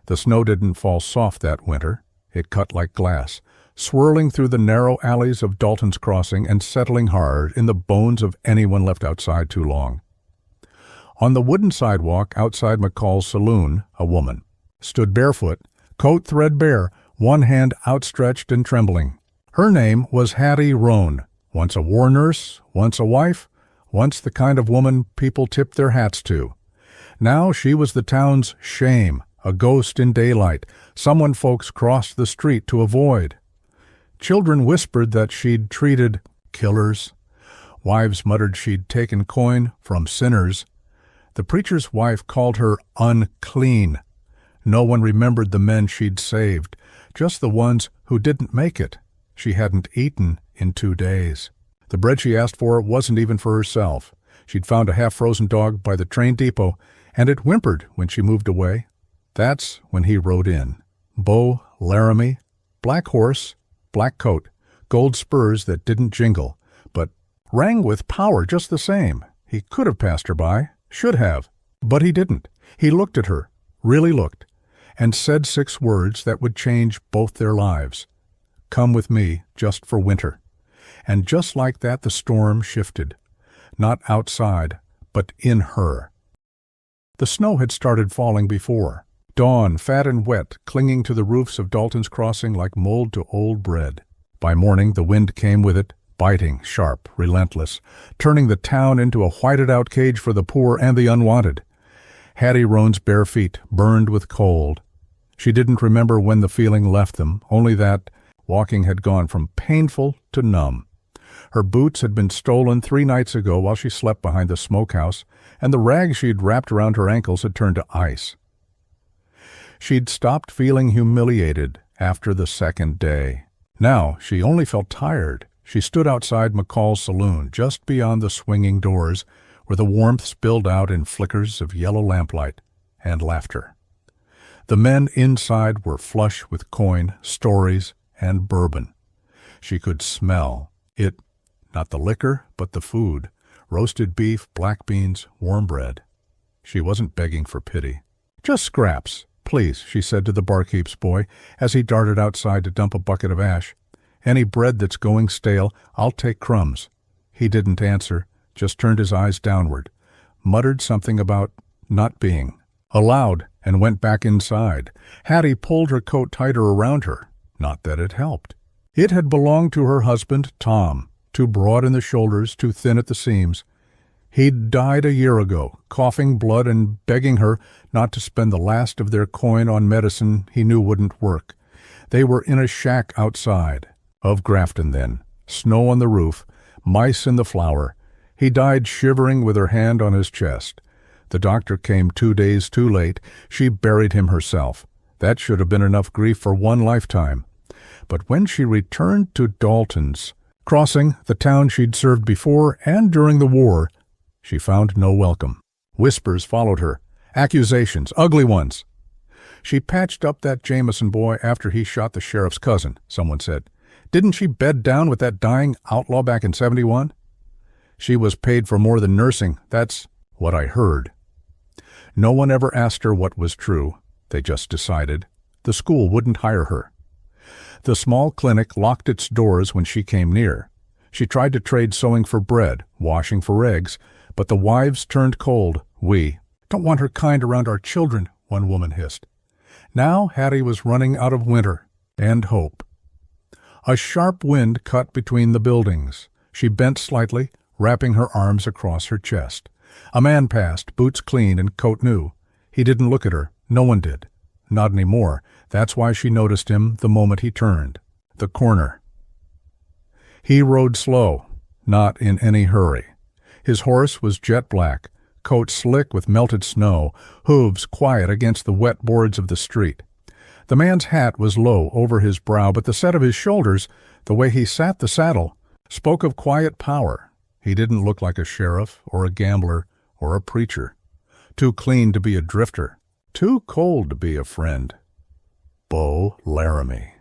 The snow didn't fall soft that winter. It cut like glass, swirling through the narrow alleys of Dalton's Crossing and settling hard in the bones of anyone left outside too long. On the wooden sidewalk outside McCall's Saloon, a woman stood barefoot, coat threadbare, one hand outstretched and trembling. Her name was Hattie Roan, once a war nurse, once a wife, once the kind of woman people tipped their hats to. Now she was the town's shame, a ghost in daylight, someone folks crossed the street to avoid. Children whispered that she'd treated killers. Wives muttered she'd taken coin from sinners. The preacher's wife called her unclean. No one remembered the men she'd saved, just the ones who didn't make it. She hadn't eaten in 2 days. The bread she asked for wasn't even for herself. She'd found a half-frozen dog by the train depot, and it whimpered when she moved away. That's when he rode in. Beau Laramie, black horse, black coat, gold spurs that didn't jingle, but rang with power just the same. He could have passed her by, should have, but he didn't. He looked at her, really looked, and said 6 words that would change both their lives. Come with me, just for winter. And just like that the storm shifted. Not outside, but in her. The snow had started falling before. Dawn, fat and wet, clinging to the roofs of Dalton's Crossing like mold to old bread. By morning the wind came with it, biting, sharp, relentless, turning the town into a whited-out cage for the poor and the unwanted. Hattie Roan's bare feet burned with cold. She didn't remember when the feeling left them, only that walking had gone from painful to numb. Her boots had been stolen 3 nights ago while she slept behind the smokehouse, and the rag she'd wrapped around her ankles had turned to ice. She'd stopped feeling humiliated after the 2nd day. Now she only felt tired. She stood outside McCall's Saloon, just beyond the swinging doors, where the warmth spilled out in flickers of yellow lamplight and laughter. The men inside were flush with coin, stories, and bourbon. She could smell it, not the liquor, but the food, roasted beef, black beans, warm bread. She wasn't begging for pity. Just scraps, please, she said to the barkeep's boy as he darted outside to dump a bucket of ash. Any bread that's going stale, I'll take crumbs. He didn't answer, just turned his eyes downward, muttered something about not being, allowed, and went back inside. Hattie pulled her coat tighter around her. Not that it helped. It had belonged to her husband, Tom, too broad in the shoulders, too thin at the seams. He'd died a year ago, coughing blood and begging her not to spend the last of their coin on medicine he knew wouldn't work. They were in a shack outside. Of Grafton then, snow on the roof, mice in the flour. He died shivering with her hand on his chest. The doctor came 2 days too late. She buried him herself. That should have been enough grief for 1 lifetime. But when she returned to Dalton's Crossing, the town she'd served before and during the war, she found no welcome. Whispers followed her, accusations, ugly ones. She patched up that Jameson boy after he shot the sheriff's cousin, someone said. Didn't she bed down with that dying outlaw back in 71? She was paid for more than nursing, that's what I heard. No one ever asked her what was true. They just decided. The school wouldn't hire her. The small clinic locked its doors when she came near. She tried to trade sewing for bread, washing for eggs, but the wives turned cold. We don't want her kind around our children, one woman hissed. Now Hattie was running out of winter and hope. A sharp wind cut between the buildings. She bent slightly, wrapping her arms across her chest. A man passed, boots clean and coat new. He didn't look at her. No one did. Not anymore. That's why she noticed him the moment he turned. The corner. He rode slow, not in any hurry. His horse was jet black, coat slick with melted snow, hooves quiet against the wet boards of the street. The man's hat was low over his brow, but the set of his shoulders, the way he sat the saddle, spoke of quiet power. He didn't look like a sheriff or a gambler or a preacher. Too clean to be a drifter. Too cold to be a friend. Beau Laramie.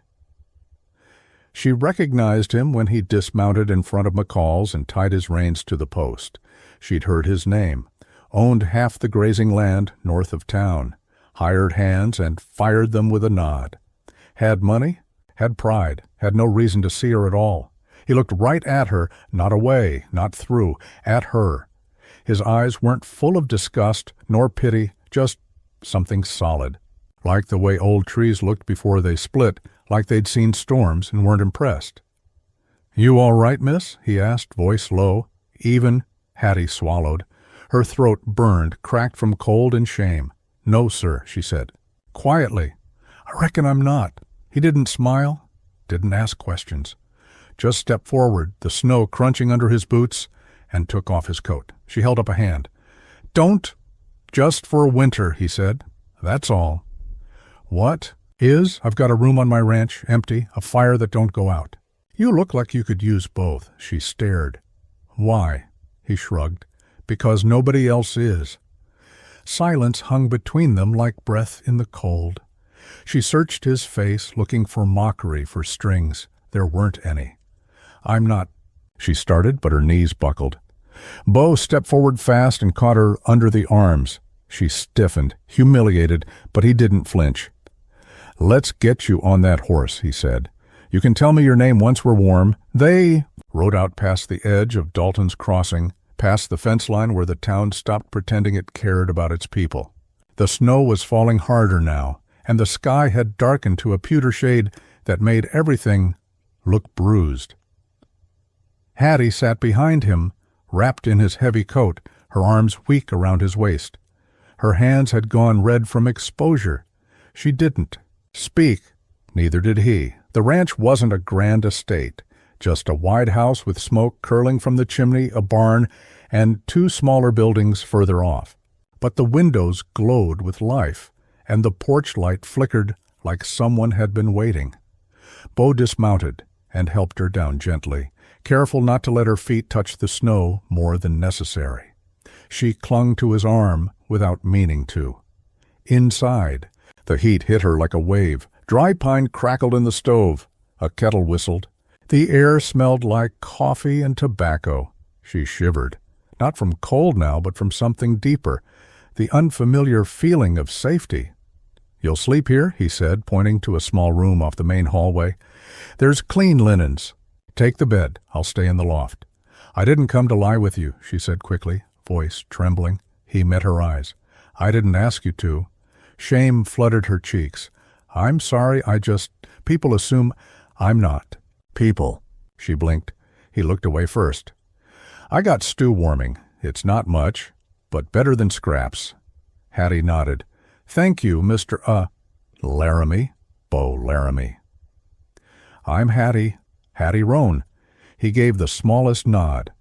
She recognized him when he dismounted in front of McCall's and tied his reins to the post. She'd heard his name. Owned half the grazing land north of town. hired hands and fired them with a nod. Had money, had pride, had no reason to see her at all. He looked right at her, not away, not through, at her. His eyes weren't full of disgust nor pity, just something solid. Like the way old trees looked before they split, like they'd seen storms and weren't impressed. "You all right, miss?" he asked, voice low. Even. Hattie swallowed. Her throat burned, cracked from cold and shame. "No, sir," she said. Quietly. "I reckon I'm not." He didn't smile, didn't ask questions. Just stepped forward, the snow crunching under his boots, and took off his coat. She held up a hand. "Don't. Just for a winter," he said. "That's all." "What? I've got a room on my ranch, empty, a fire that don't go out." "You look like you could use both." She stared. "Why?" He shrugged. "Because nobody else is." Silence hung between them like breath in the cold. She searched his face, looking for mockery, for strings. There weren't any. "I'm not—" she started, but her knees buckled. Bo stepped forward fast and caught her under the arms. She stiffened, humiliated, but he didn't flinch. "Let's get you on that horse," he said. "You can tell me your name once we're warm." They rode out past the edge of Dalton's crossing, past the fence line where the town stopped pretending it cared about its people. The snow was falling harder now, and the sky had darkened to a pewter shade that made everything look bruised. Hattie sat behind him, wrapped in his heavy coat, her arms weak around his waist. Her hands had gone red from exposure. She didn't speak. Neither did he. The ranch wasn't a grand estate, just a wide house with smoke curling from the chimney, a barn, and two smaller buildings further off. But the windows glowed with life, and the porch light flickered like someone had been waiting. Bo dismounted and helped her down gently, careful not to let her feet touch the snow more than necessary. She clung to his arm without meaning to. Inside, the heat hit her like a wave. Dry pine crackled in the stove. A kettle whistled. The air smelled like coffee and tobacco. She shivered, not from cold now, but from something deeper, the unfamiliar feeling of safety. "You'll sleep here," he said, pointing to a small room off the main hallway. "There's clean linens. Take the bed. I'll stay in the loft." "I didn't come to lie with you," she said quickly, voice trembling. He met her eyes. "I didn't ask you to." Shame flooded her cheeks. "I'm sorry, people assume I'm not." "People." She blinked. He looked away first. "I got stew warming. It's not much, but better than scraps." Hattie nodded. "Thank you, Mr. Laramie." Bo Laramie. "I'm Hattie Roan." He gave the smallest nod.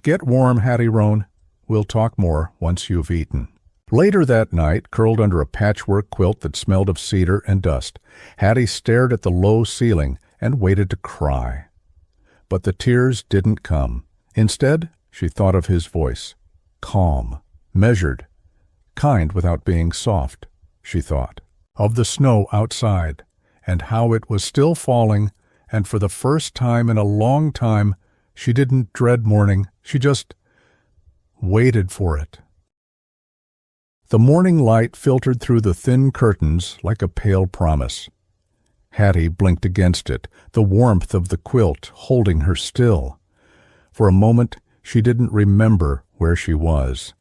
"Get warm, Hattie Roan. We'll talk more once you've eaten." Later that night, curled under a patchwork quilt that smelled of cedar and dust, Hattie stared at the low ceiling and waited to cry. But the tears didn't come. Instead, she thought of his voice. Calm, measured, kind without being soft, she thought. Of the snow outside, and how it was still falling, and for the first time in a long time, she didn't dread morning, she just waited for it. The morning light filtered through the thin curtains like a pale promise. Hattie blinked against it, the warmth of the quilt holding her still. For a moment, she didn't remember where she was.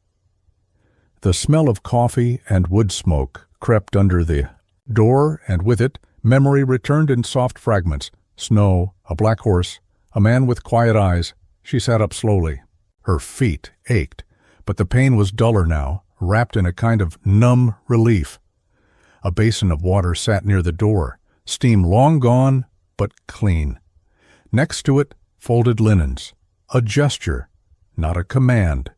The smell of coffee and wood smoke crept under the door, and with it, memory returned in soft fragments. Snow, a black horse, a man with quiet eyes. She sat up slowly. Her feet ached, but the pain was duller now, wrapped in a kind of numb relief. A basin of water sat near the door, steam long gone, but clean. Next to it, folded linens. A gesture, not a command.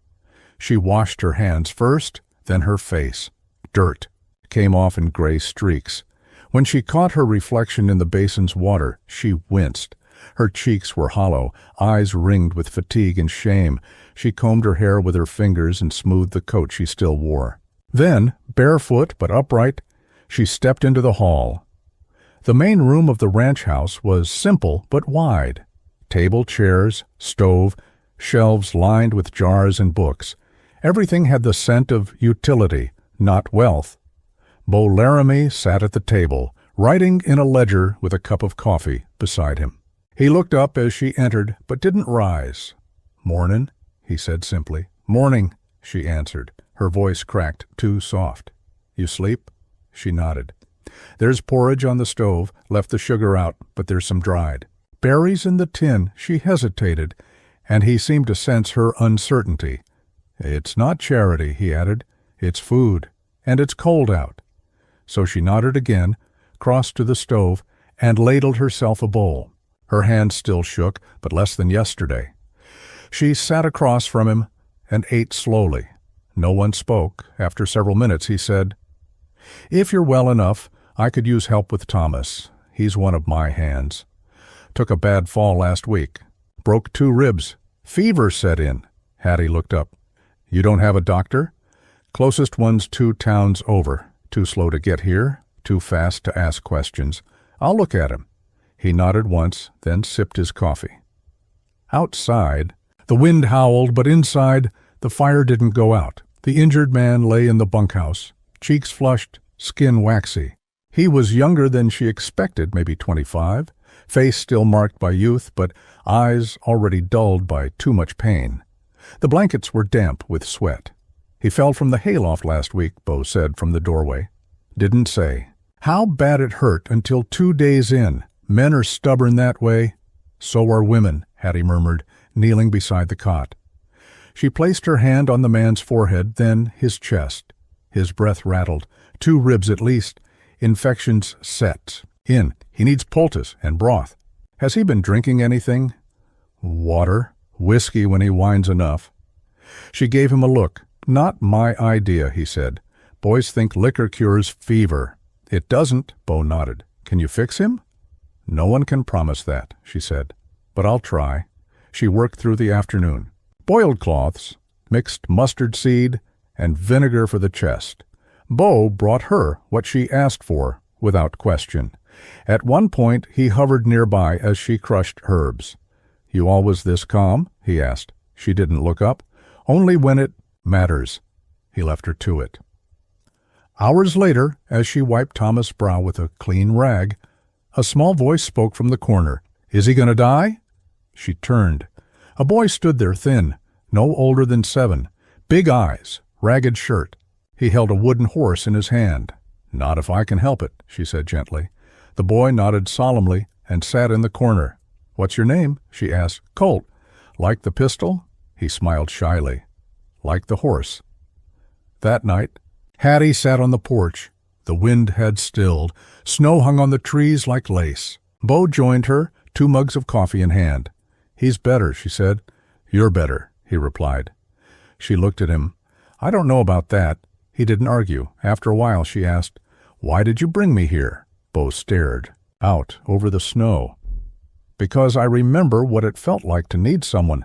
She washed her hands first, then her face. Dirt came off in gray streaks. When she caught her reflection in the basin's water, she winced. Her cheeks were hollow, eyes ringed with fatigue and shame. She combed her hair with her fingers and smoothed the coat she still wore. Then, barefoot but upright, she stepped into the hall. The main room of the ranch house was simple but wide. Table, chairs, stove, shelves lined with jars and books. Everything had the scent of utility, not wealth. Beau Laramie sat at the table, writing in a ledger with a cup of coffee beside him. He looked up as she entered, but didn't rise. "Mornin'," he said simply. "Morning," she answered, her voice cracked, too soft. "You sleep?" She nodded. "There's porridge on the stove, left the sugar out, but there's some dried. Berries in the tin." She hesitated, and he seemed to sense her uncertainty. "It's not charity," he added. "It's food, and it's cold out." So she nodded again, crossed to the stove, and ladled herself a bowl. Her hand still shook, but less than yesterday. She sat across from him and ate slowly. No one spoke. After several minutes he said, "If you're well enough, I could use help with Thomas. He's one of my hands. Took a bad fall last week. Broke 2 ribs. Fever set in." Hattie looked up. "You don't have a doctor?" "Closest one's 2 towns over. Too slow to get here, too fast to ask questions. I'll look at him." He nodded once, then sipped his coffee. Outside, the wind howled, but inside, the fire didn't go out. The injured man lay in the bunkhouse, cheeks flushed, skin waxy. He was younger than she expected, maybe 25, face still marked by youth, but eyes already dulled by too much pain. The blankets were damp with sweat. "He fell from the hayloft last week," Beau said from the doorway. "Didn't say. How bad it hurt until 2 days in. Men are stubborn that way." "So are women," Hattie murmured, kneeling beside the cot. She placed her hand on the man's forehead, then his chest. His breath rattled. 2 ribs at least. Infections set in. He needs poultice and broth. "Has he been drinking anything?" "Water. Whiskey when he whines enough." She gave him a look. "Not my idea," he said. "Boys think liquor cures fever." "It doesn't," Beau nodded. "Can you fix him?" "No one can promise that," she said. "But I'll try." She worked through the afternoon. Boiled cloths, mixed mustard seed, and vinegar for the chest. Beau brought her what she asked for, without question. At one point he hovered nearby as she crushed herbs. "You always this calm?" he asked. She didn't look up. "Only when it matters." He left her to it. Hours later, as she wiped Thomas' brow with a clean rag, a small voice spoke from the corner. "Is he going to die?" She turned. A boy stood there, thin, no older than 7, big eyes, ragged shirt. He held a wooden horse in his hand. "Not if I can help it," she said gently. The boy nodded solemnly and sat in the corner. "What's your name?" she asked. "Colt." "Like the pistol?" He smiled shyly. "Like the horse." That night, Hattie sat on the porch. The wind had stilled. Snow hung on the trees like lace. Beau joined her, 2 mugs of coffee in hand. "He's better," she said. "You're better," he replied. She looked at him. "I don't know about that." He didn't argue. After a while she asked, "Why did you bring me here?" Beau stared, out over the snow. "Because I remember what it felt like to need someone,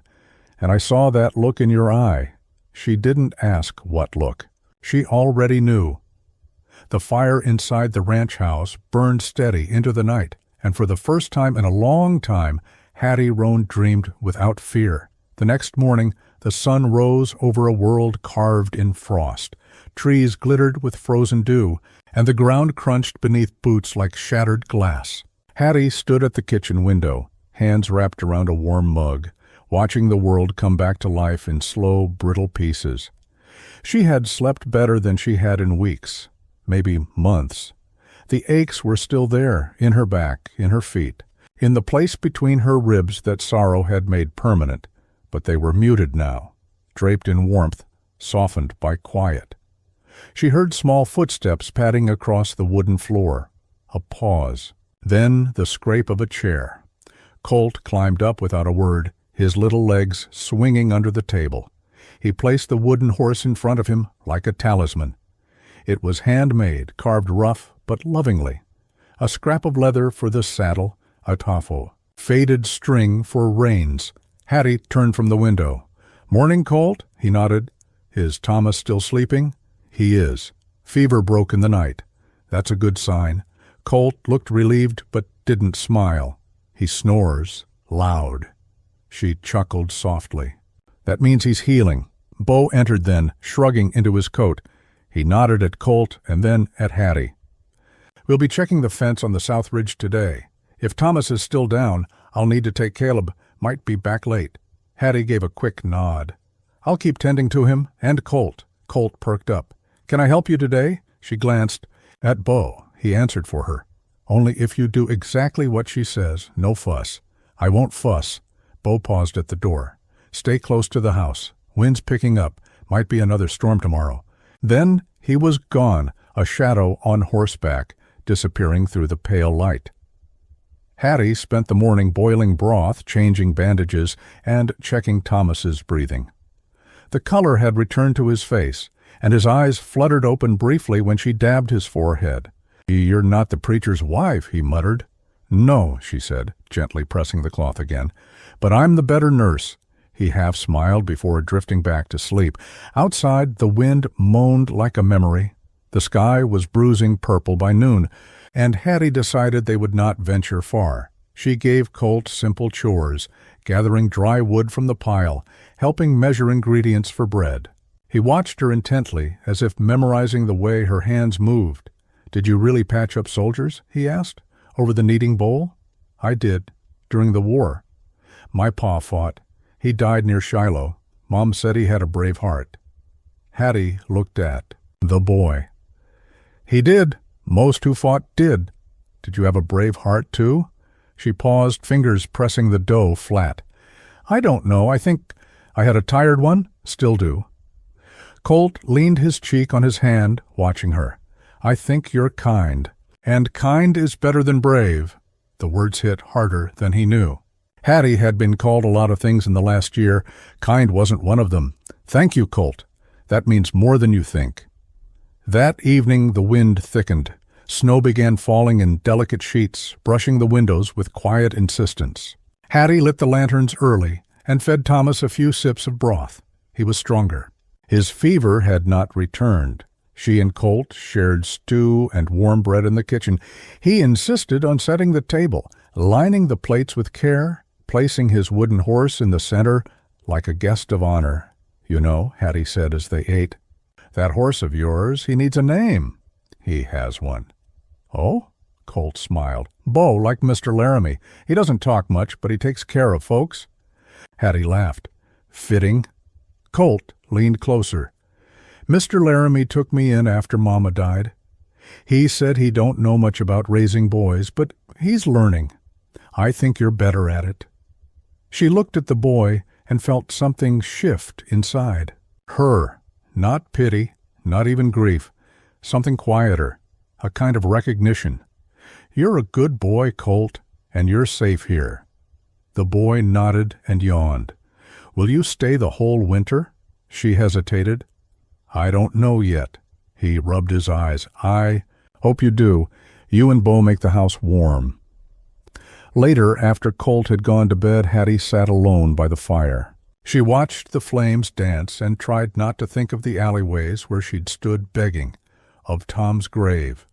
and I saw that look in your eye." She didn't ask what look. She already knew. The fire inside the ranch house burned steady into the night, and for the first time in a long time, Hattie Roan dreamed without fear. The next morning, the sun rose over a world carved in frost. Trees glittered with frozen dew, and the ground crunched beneath boots like shattered glass. Hattie stood at the kitchen window, hands wrapped around a warm mug, watching the world come back to life in slow, brittle pieces. She had slept better than she had in weeks, maybe months. The aches were still there, in her back, in her feet, in the place between her ribs that sorrow had made permanent, but they were muted now, draped in warmth, softened by quiet. She heard small footsteps padding across the wooden floor. A pause. Then the scrape of a chair. Colt climbed up without a word, his little legs swinging under the table. He placed the wooden horse in front of him like a talisman. It was handmade, carved rough but lovingly. A scrap of leather for the saddle, a taffo. Faded string for reins. Hattie turned from the window. "Morning, Colt?" He nodded. "Is Thomas still sleeping?" "He is. Fever broke in the night." "That's a good sign." Colt looked relieved but didn't smile. "He snores. Loud." She chuckled softly. "That means he's healing." Beau entered then, shrugging into his coat. He nodded at Colt and then at Hattie. "We'll be checking the fence on the south ridge today. If Thomas is still down, I'll need to take Caleb. Might be back late." Hattie gave a quick nod. "I'll keep tending to him and Colt." Colt perked up. "Can I help you today?" She glanced at Bo. He answered for her. "Only if you do exactly what she says, no fuss." "I won't fuss." Bo paused at the door. "Stay close to the house. Wind's picking up. Might be another storm tomorrow." Then he was gone, a shadow on horseback, disappearing through the pale light. Hattie spent the morning boiling broth, changing bandages, and checking Thomas's breathing. The color had returned to his face, and his eyes fluttered open briefly when she dabbed his forehead. "You're not the preacher's wife," he muttered. "No," she said, gently pressing the cloth again. "But I'm the better nurse." He half smiled before drifting back to sleep. Outside, the wind moaned like a memory. The sky was bruising purple by noon, and Hattie decided they would not venture far. She gave Colt simple chores, gathering dry wood from the pile, helping measure ingredients for bread. He watched her intently, as if memorizing the way her hands moved. "Did you really patch up soldiers?" he asked, "over the kneading bowl?" "I did, during the war. My pa fought. He died near Shiloh. Mom said he had a brave heart." Hattie looked at the boy. "He did. Most who fought did. Did you have a brave heart, too?" She paused, fingers pressing the dough flat. "I don't know. I think I had a tired one. Still do." Colt leaned his cheek on his hand, watching her. "I think you're kind. And kind is better than brave." The words hit harder than he knew. Hattie had been called a lot of things in the last year. Kind wasn't one of them. "Thank you, Colt. That means more than you think." That evening the wind thickened. Snow began falling in delicate sheets, brushing the windows with quiet insistence. Hattie lit the lanterns early and fed Thomas a few sips of broth. He was stronger. His fever had not returned. She and Colt shared stew and warm bread in the kitchen. He insisted on setting the table, lining the plates with care, placing his wooden horse in the center like a guest of honor. "You know," Hattie said as they ate, "that horse of yours, he needs a name." "He has one." "Oh?" Colt smiled. "Bo, like Mr. Laramie. He doesn't talk much, but he takes care of folks." Hattie laughed. "Fitting." Colt leaned closer. "Mr. Laramie took me in after Mama died. He said he don't know much about raising boys, but he's learning. I think you're better at it." She looked at the boy and felt something shift inside. Her, not pity, not even grief, something quieter, a kind of recognition. "You're a good boy, Colt, and you're safe here." The boy nodded and yawned. "Will you stay the whole winter?" She hesitated. "I don't know yet." He rubbed his eyes. "I hope you do. You and Bo make the house warm." Later, after Colt had gone to bed, Hattie sat alone by the fire. She watched the flames dance and tried not to think of the alleyways where she'd stood begging, of Tom's grave,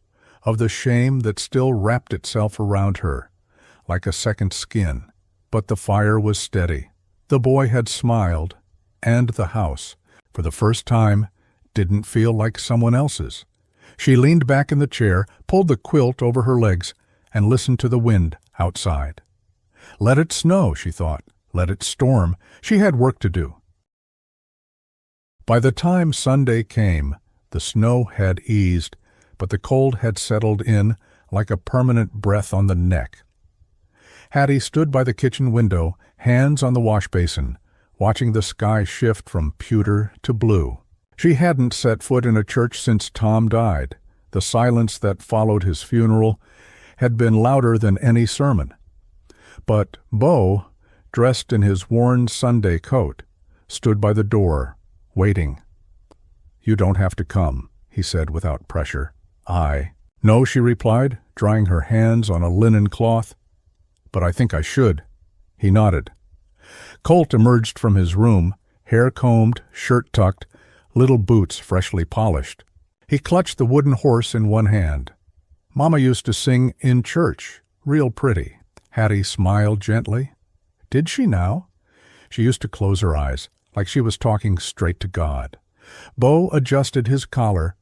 of the shame that still wrapped itself around her, like a second skin. But the fire was steady. The boy had smiled, and the house, for the first time, didn't feel like someone else's. She leaned back in the chair, pulled the quilt over her legs, and listened to the wind outside. Let it snow, she thought. Let it storm. She had work to do. By the time Sunday came, the snow had eased, but the cold had settled in like a permanent breath on the neck. Hattie stood by the kitchen window, hands on the wash basin, watching the sky shift from pewter to blue. She hadn't set foot in a church since Tom died. The silence that followed his funeral had been louder than any sermon. But Bo, dressed in his worn Sunday coat, stood by the door, waiting. "You don't have to come," he said without pressure. "No," she replied, drying her hands on a linen cloth. "But I think I should." He nodded. Colt emerged from his room, hair combed, shirt tucked, little boots freshly polished. He clutched the wooden horse in one hand. "Mama used to sing in church, real pretty." Hattie smiled gently. Did she now? She used to close her eyes, like she was talking straight to God. Bo adjusted his collar,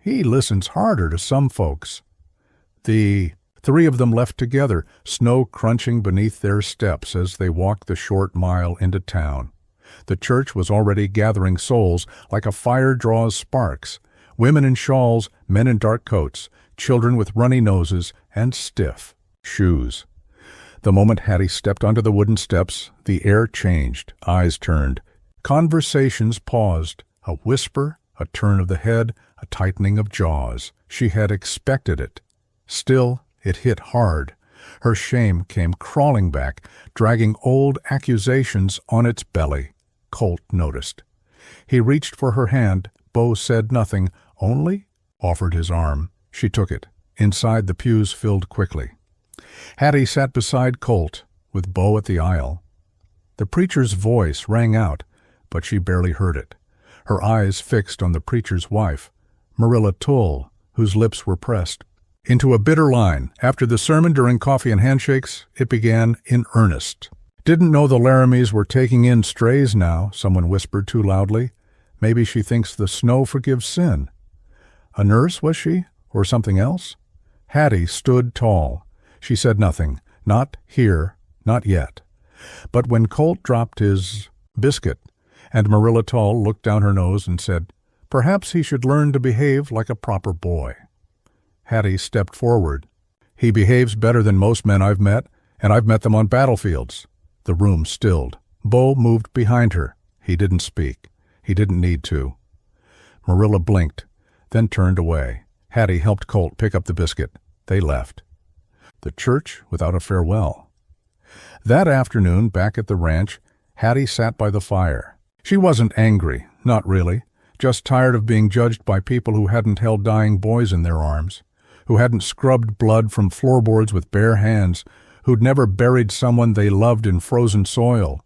He listens harder to some folks." The three of them left together, snow crunching beneath their steps as they walked the short mile into town. The church was already gathering souls like a fire draws sparks. Women in shawls, men in dark coats, children with runny noses and stiff shoes. The moment Hattie stepped onto the wooden steps, the air changed, eyes turned. Conversations paused, a whisper, a turn of the head, a tightening of jaws. She had expected it. Still, it hit hard. Her shame came crawling back, dragging old accusations on its belly. Colt noticed. He reached for her hand. Bo said nothing, only offered his arm. She took it. Inside, the pews filled quickly. Hattie sat beside Colt, with Bo at the aisle. The preacher's voice rang out, but she barely heard it. Her eyes fixed on the preacher's wife, Marilla Tull, whose lips were pressed into a bitter line. After the sermon, during coffee and handshakes, it began in earnest. "Didn't know the Laramies were taking in strays now," someone whispered too loudly. "Maybe she thinks the snow forgives sin." A nurse, was she? Or something else? Hattie stood tall. She said nothing. Not here, not yet. But when Colt dropped his biscuit, and Marilla Tull looked down her nose and said, "Perhaps he should learn to behave like a proper boy." Hattie stepped forward. "He behaves better than most men I've met, and I've met them on battlefields." The room stilled. Bo moved behind her. He didn't speak. He didn't need to. Marilla blinked, then turned away. Hattie helped Colt pick up the biscuit. They left. The church without a farewell. That afternoon, back at the ranch, Hattie sat by the fire. She wasn't angry, not really, just tired of being judged by people who hadn't held dying boys in their arms, who hadn't scrubbed blood from floorboards with bare hands, who'd never buried someone they loved in frozen soil.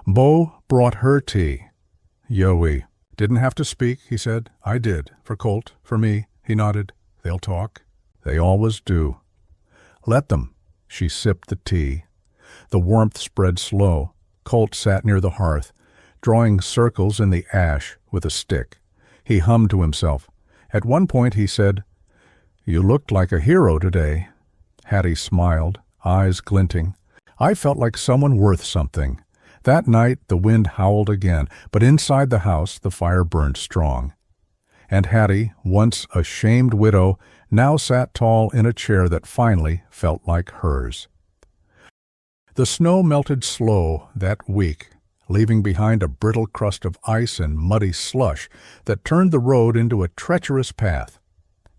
Bo brought her tea. "Yoey." "Didn't have to speak," he said. "I did. For Colt, for me." He nodded. "They'll talk. They always do." "Let them." She sipped the tea. The warmth spread slow. Colt sat near the hearth, drawing circles in the ash with a stick. He hummed to himself. At one point he said, "You looked like a hero today." Hattie smiled, eyes glinting. "I felt like someone worth something." That night the wind howled again, but inside the house the fire burned strong. And Hattie, once a shamed widow, now sat tall in a chair that finally felt like hers. The snow melted slow that week, leaving behind a brittle crust of ice and muddy slush that turned the road into a treacherous path.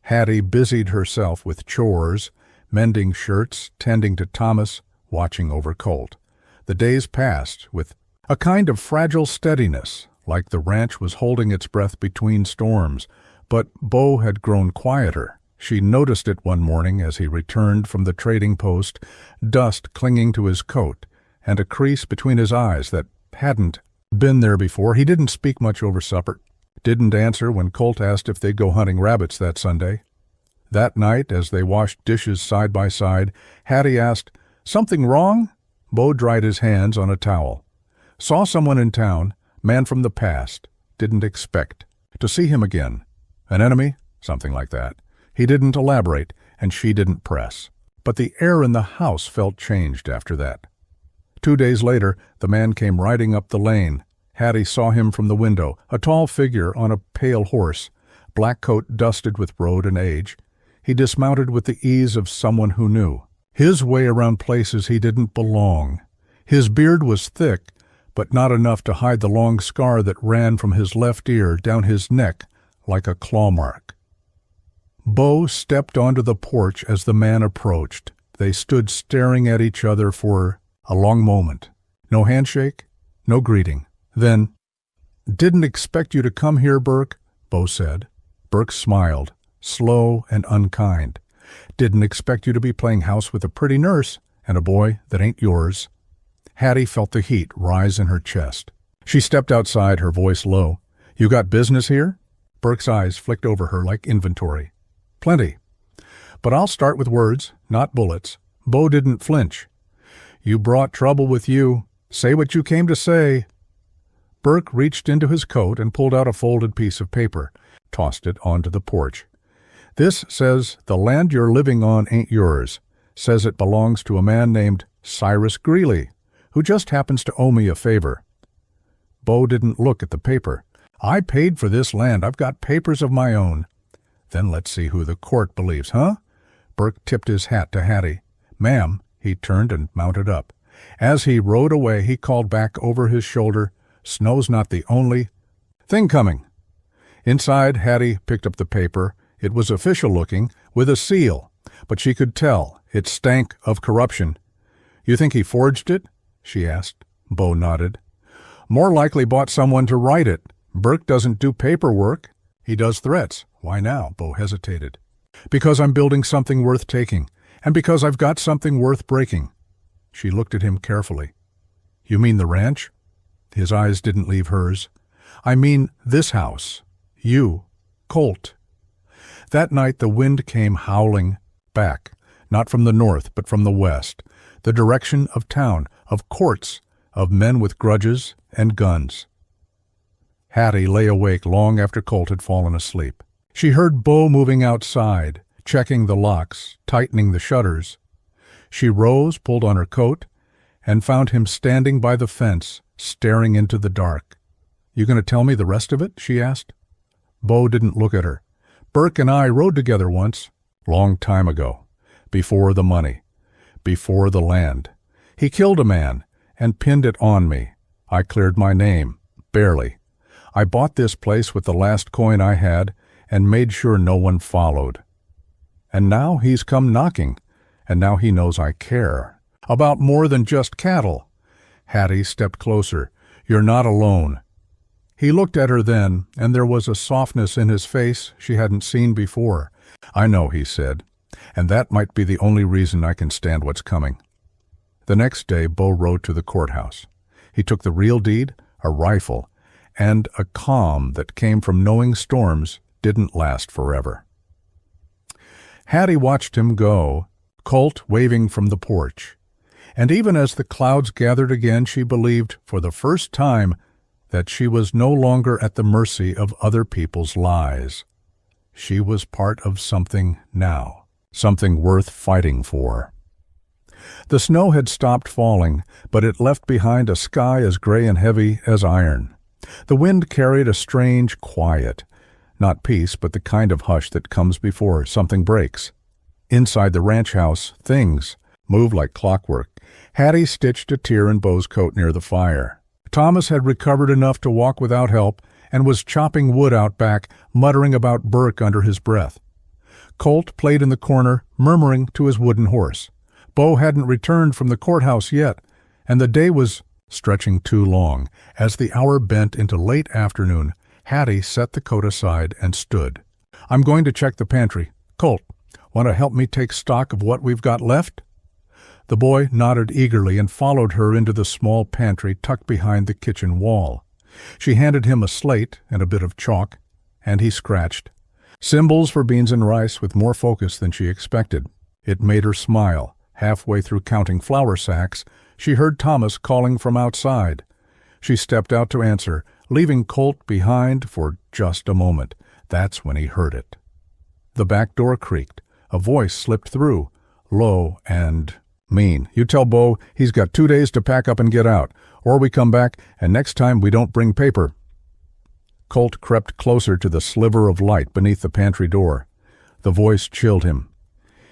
Hattie busied herself with chores, mending shirts, tending to Thomas, watching over Colt. The days passed with a kind of fragile steadiness, like the ranch was holding its breath between storms, but Bo had grown quieter. She noticed it one morning as he returned from the trading post, dust clinging to his coat, and a crease between his eyes that hadn't been there before. He didn't speak much over supper, didn't answer when Colt asked if they'd go hunting rabbits that Sunday. That night, as they washed dishes side by side, Hattie asked, "Something wrong?" Bo dried his hands on a towel. "Saw someone in town, man from the past. Didn't expect to see him again. An enemy?" Something like that. He didn't elaborate, and she didn't press. But the air in the house felt changed after that. 2 days later, the man came riding up the lane. Hattie saw him from the window, a tall figure on a pale horse, black coat dusted with road and age. He dismounted with the ease of someone who knew his way around places he didn't belong. His beard was thick, but not enough to hide the long scar that ran from his left ear down his neck like a claw mark. Bo stepped onto the porch as the man approached. They stood staring at each other for a long moment. No handshake, no greeting. Then, "Didn't expect you to come here, Burke," Bo said. Burke smiled, slow and unkind. "Didn't expect you to be playing house with a pretty nurse and a boy that ain't yours." Hattie felt the heat rise in her chest. She stepped outside, her voice low. "You got business here?" Burke's eyes flicked over her like inventory. "Plenty. But I'll start with words, not bullets." Bo didn't flinch. "You brought trouble with you. Say what you came to say." Burke reached into his coat and pulled out a folded piece of paper. tossed it onto the porch. "This says the land you're living on ain't yours. Says it belongs to a man named Cyrus Greeley, who just happens to owe me a favor." Bo didn't look at the paper. "I paid for this land. I've got papers of my own." "Then let's see who the court believes, huh?" Burke tipped his hat to Hattie. "Ma'am." He turned and mounted up. As he rode away, he called back over his shoulder, "Snow's not the only thing coming." Inside, Hattie picked up the paper. It was official-looking, with a seal, but she could tell it stank of corruption. "You think he forged it?" she asked. Bo nodded. "More likely bought someone to write it. Burke doesn't do paperwork. He does threats." "Why now?" Bo hesitated. "Because I'm building something worth taking, and because I've got something worth breaking." She looked at him carefully. "You mean the ranch?" His eyes didn't leave hers. "I mean this house. You. Colt." That night the wind came howling back, not from the north but from the west, the direction of town, of courts, of men with grudges and guns. Hattie lay awake long after Colt had fallen asleep. She heard Bo moving outside, checking the locks, tightening the shutters. She rose, pulled on her coat, and found him standing by the fence, staring into the dark. "You going to tell me the rest of it?" she asked. Bo didn't look at her. "Burke and I rode together once, long time ago, before the money, before the land. He killed a man and pinned it on me. I cleared my name, barely. I bought this place with the last coin I had and made sure no one followed. And now he's come knocking, and now he knows I care. About more than just cattle." Hattie stepped closer. "You're not alone." He looked at her then, and there was a softness in his face she hadn't seen before. "I know," he said, "and that might be the only reason I can stand what's coming." The next day Bo rode to the courthouse. He took the real deed, a rifle, and a calm that came from knowing storms didn't last forever. Hattie watched him go, Colt waving from the porch. And even as the clouds gathered again, she believed, for the first time, that she was no longer at the mercy of other people's lies. She was part of something now, something worth fighting for. The snow had stopped falling, but it left behind a sky as gray and heavy as iron. The wind carried a strange quiet, not peace, but the kind of hush that comes before something breaks. Inside the ranch house, things moved like clockwork. Hattie stitched a tear in Bo's coat near the fire. Thomas had recovered enough to walk without help and was chopping wood out back, muttering about Burke under his breath. Colt played in the corner, murmuring to his wooden horse. Bo hadn't returned from the courthouse yet, and the day was stretching too long. As the hour bent into late afternoon, Hattie set the coat aside and stood. "I'm going to check the pantry. Colt, want to help me take stock of what we've got left?" The boy nodded eagerly and followed her into the small pantry tucked behind the kitchen wall. She handed him a slate and a bit of chalk, and he scratched. Symbols for beans and rice with more focus than she expected. It made her smile. Halfway through counting flour sacks, she heard Thomas calling from outside. She stepped out to answer, leaving Colt behind for just a moment. That's when he heard it. The back door creaked. A voice slipped through, low and mean. "You tell Bo he's got 2 days to pack up and get out, or we come back, and next time we don't bring paper." Colt crept closer to the sliver of light beneath the pantry door. The voice chilled him.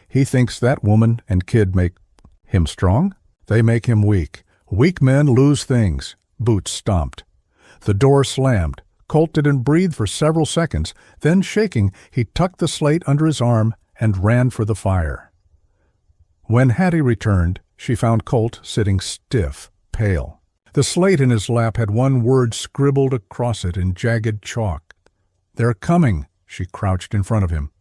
"He thinks that woman and kid make him strong? They make him weak. Weak men lose things." Boots stomped. The door slammed. Colt didn't breathe for several seconds. Then, shaking, he tucked the slate under his arm and ran for the fire. When Hattie returned, she found Colt sitting stiff, pale. The slate in his lap had one word scribbled across it in jagged chalk. "They're coming." She crouched in front of him.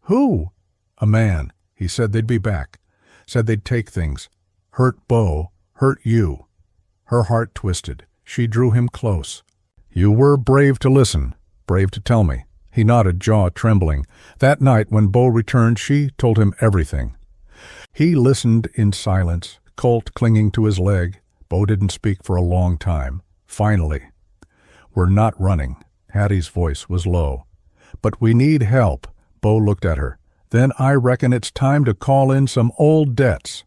"Who?" "A man. He said they'd be back. Said they'd take things. Hurt Bo. Hurt you." Her heart twisted. She drew him close. "You were brave to listen, brave to tell me." He nodded, jaw trembling. That night, when Bo returned, she told him everything. He listened in silence, Colt clinging to his leg. Bo didn't speak for a long time. Finally, "We're not running." Hattie's voice was low. But we need help. Bo looked at her. Then I reckon it's time to call in some old debts.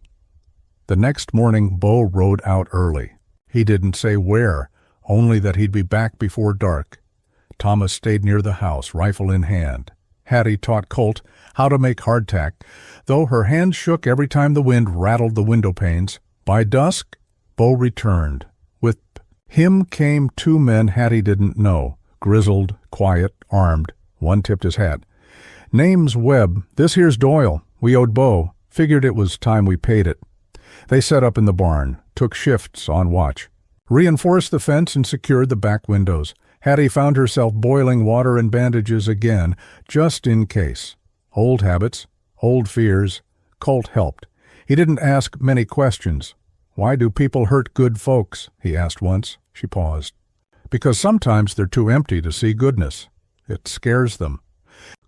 The next morning, Bo rode out early. He didn't say where, only that he'd be back before dark. Thomas stayed near the house, rifle in hand. Hattie taught Colt how to make hardtack, though her hands shook every time the wind rattled the window panes. By dusk, Bo returned. With him came two men Hattie didn't know, grizzled, quiet, armed. One tipped his hat. "Name's Webb. This here's Doyle. We owed Bo. Figured it was time we paid it." They set up in the barn, took shifts on watch, reinforced the fence and secured the back windows. Hattie found herself boiling water and bandages again, just in case. Old habits, old fears. Colt helped. He didn't ask many questions. "Why do people hurt good folks?" he asked once. She paused. "Because sometimes they're too empty to see goodness. It scares them."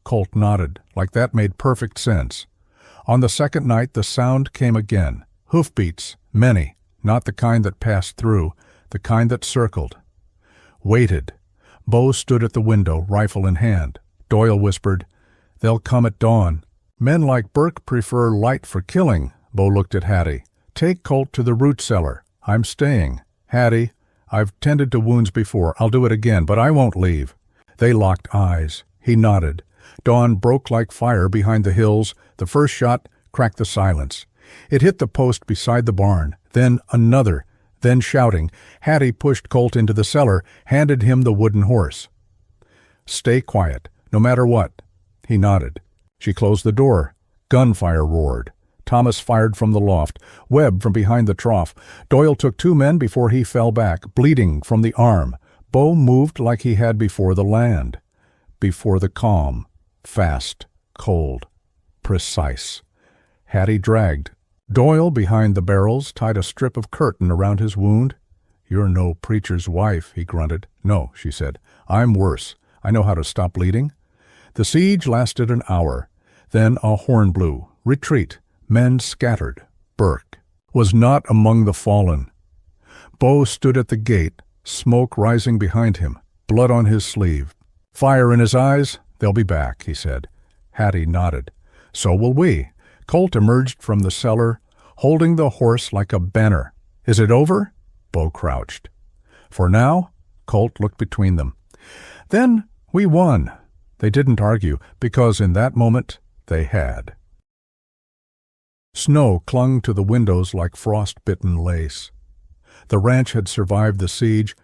Colt nodded, like that made perfect sense. On the second night the sound came again. Hoofbeats, many, not the kind that passed through, the kind that circled. Waited. Bo stood at the window, rifle in hand. Doyle whispered, "They'll come at dawn." "Men like Burke prefer light for killing." Bo looked at Hattie. "Take Colt to the root cellar. I'm staying." "Hattie, I've tended to wounds before. I'll do it again, but I won't leave." They locked eyes. He nodded. Dawn broke like fire behind the hills. The first shot cracked the silence. It hit the post beside the barn. Then another. Then shouting, Hattie pushed Colt into the cellar, handed him the wooden horse. "Stay quiet, no matter what." He nodded. She closed the door. Gunfire roared. Thomas fired from the loft, Webb from behind the trough. Doyle took two men before he fell back, bleeding from the arm. Bo moved like he had before the land. Before the calm. Fast. Cold. Precise. Hattie dragged. Doyle, behind the barrels, tied a strip of curtain around his wound. "You're no preacher's wife," he grunted. "No," she said. "I'm worse. I know how to stop bleeding." The siege lasted an hour. Then a horn blew. Retreat. Men scattered. Burke was not among the fallen. Bo stood at the gate, smoke rising behind him, blood on his sleeve. "Fire in his eyes. They'll be back," he said. Hattie nodded. "So will we." Colt emerged from the cellar, holding the horse like a banner. "Is it over?" Bo crouched. "For now." Colt looked between them. "Then we won." They didn't argue, because in that moment they had. Snow clung to the windows like frost-bitten lace. The ranch had survived the siege,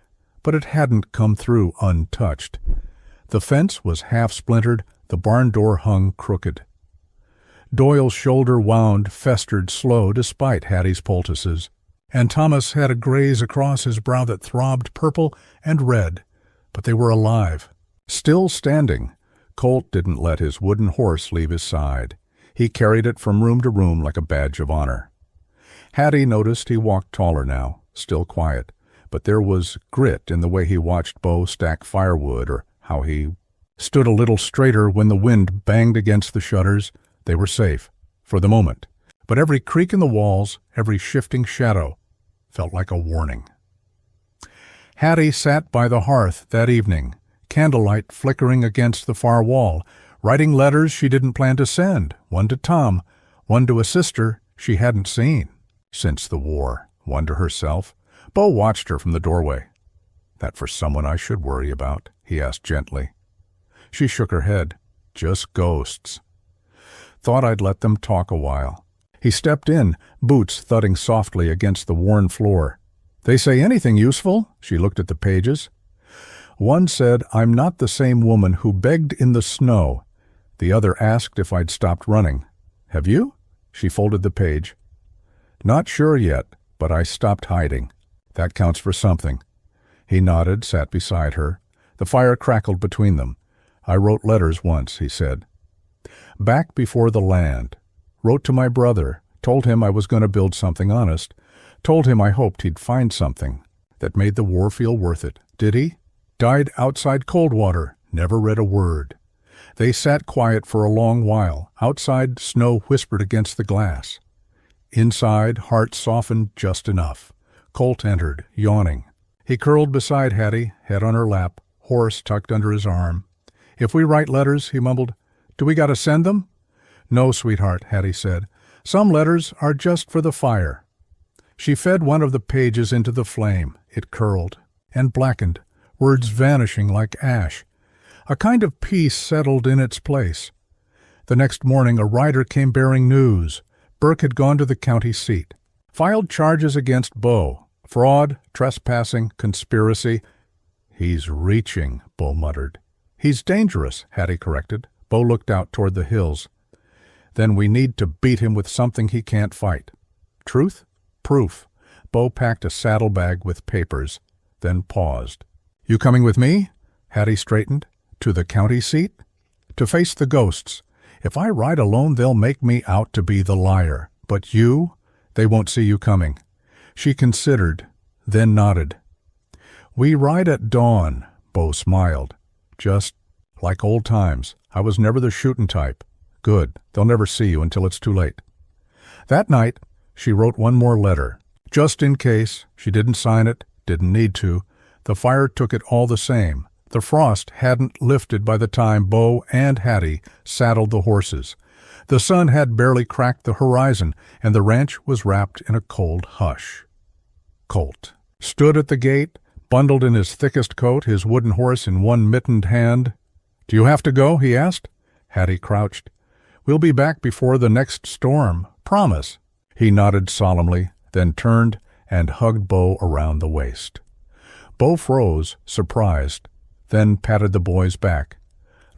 but it hadn't come through untouched. The fence was half-splintered, the barn door hung crooked. Doyle's shoulder wound, festered slow despite Hattie's poultices, and Thomas had a graze across his brow that throbbed purple and red, but they were alive. Still standing, Colt didn't let his wooden horse leave his side. He carried it from room to room like a badge of honor. Hattie noticed he walked taller now, still quiet, but there was grit in the way he watched Bo stack firewood, or how he stood a little straighter when the wind banged against the shutters. They were safe, for the moment, but every creak in the walls, every shifting shadow, felt like a warning. Hattie sat by the hearth that evening, candlelight flickering against the far wall, writing letters she didn't plan to send, one to Tom, one to a sister she hadn't seen since the war, one to herself. Bo watched her from the doorway. "That for someone I should worry about?" he asked gently. She shook her head. "Just ghosts." "Thought I'd let them talk a while." He stepped in, boots thudding softly against the worn floor. "They say anything useful?" She looked at the pages. One said, "I'm not the same woman who begged in the snow." The other asked if I'd stopped running. "Have you?" She folded the page. "Not sure yet, but I stopped hiding. That counts for something." He nodded, sat beside her. The fire crackled between them. "I wrote letters once," he said. "Back before the land. Wrote to my brother, told him I was going to build something honest, told him I hoped he'd find something that made the war feel worth it. Did he? Died outside Coldwater, never read a word." They sat quiet for a long while. Outside, snow whispered against the glass. Inside, heart softened just enough. Colt entered, yawning. He curled beside Hattie, head on her lap, horse tucked under his arm. If we write letters, he mumbled, do we got to send them? No, sweetheart, Hattie said. Some letters are just for the fire. She fed one of the pages into the flame. It curled and blackened, words vanishing like ash. A kind of peace settled in its place. The next morning a rider came bearing news. Burke had gone to the county seat. Filed charges against Bo. Fraud, trespassing, conspiracy. He's reaching, Bo muttered. He's dangerous, Hattie corrected. Bo looked out toward the hills. Then we need to beat him with something he can't fight. Truth? Proof. Bo packed a saddlebag with papers, then paused. You coming with me? Hattie straightened. To the county seat? To face the ghosts. If I ride alone, they'll make me out to be the liar. But you? They won't see you coming. She considered, then nodded. We ride at dawn, Bo smiled. Just like old times. I was never the shootin' type. Good. They'll never see you until it's too late. That night, she wrote one more letter. Just in case, she didn't sign it, didn't need to. The fire took it all the same. The frost hadn't lifted by the time Bo and Hattie saddled the horses. The sun had barely cracked the horizon, and the ranch was wrapped in a cold hush. Colt stood at the gate, bundled in his thickest coat, his wooden horse in one mittened hand. Do you have to go? He asked. Hattie crouched. We'll be back before the next storm. Promise. He nodded solemnly, then turned and hugged Bo around the waist. Bo froze, surprised, then patted the boy's back.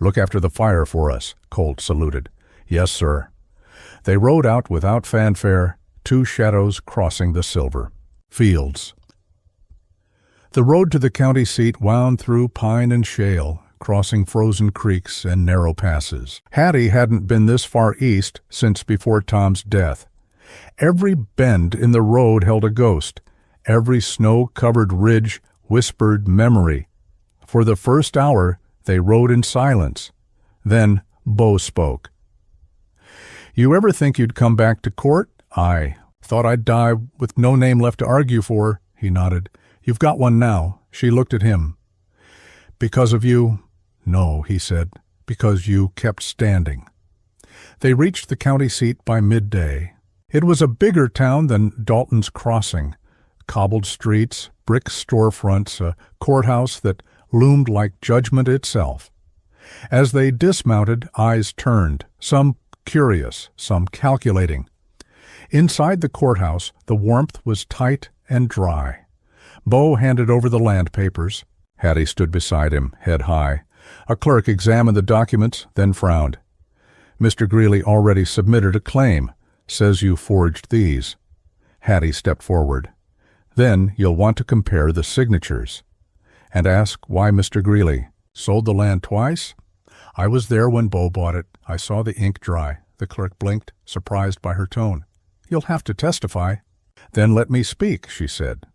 Look after the fire for us, Colt saluted. Yes, sir. They rode out without fanfare, two shadows crossing the silver fields. The road to the county seat wound through pine and shale, crossing frozen creeks and narrow passes. Hattie hadn't been this far east since before Tom's death. Every bend in the road held a ghost. Every snow-covered ridge whispered memory. For the first hour, they rode in silence. Then Bo spoke. You ever think you'd come back to court? I thought I'd die with no name left to argue for, he nodded. You've got one now. She looked at him. Because of you? No, he said, because you kept standing. They reached the county seat by midday. It was a bigger town than Dalton's Crossing. Cobbled streets, brick storefronts, a courthouse that loomed like judgment itself. As they dismounted, eyes turned, some curious, some calculating. Inside the courthouse, the warmth was tight and dry. Bo handed over the land papers. Hattie stood beside him, head high. A clerk examined the documents, then frowned. Mr. Greeley already submitted a claim. Says you forged these. Hattie stepped forward. Then you'll want to compare the signatures. And ask why Mr. Greeley sold the land twice? I was there when Bo bought it. I saw the ink dry. The clerk blinked, surprised by her tone. You'll have to testify. Then let me speak, she said.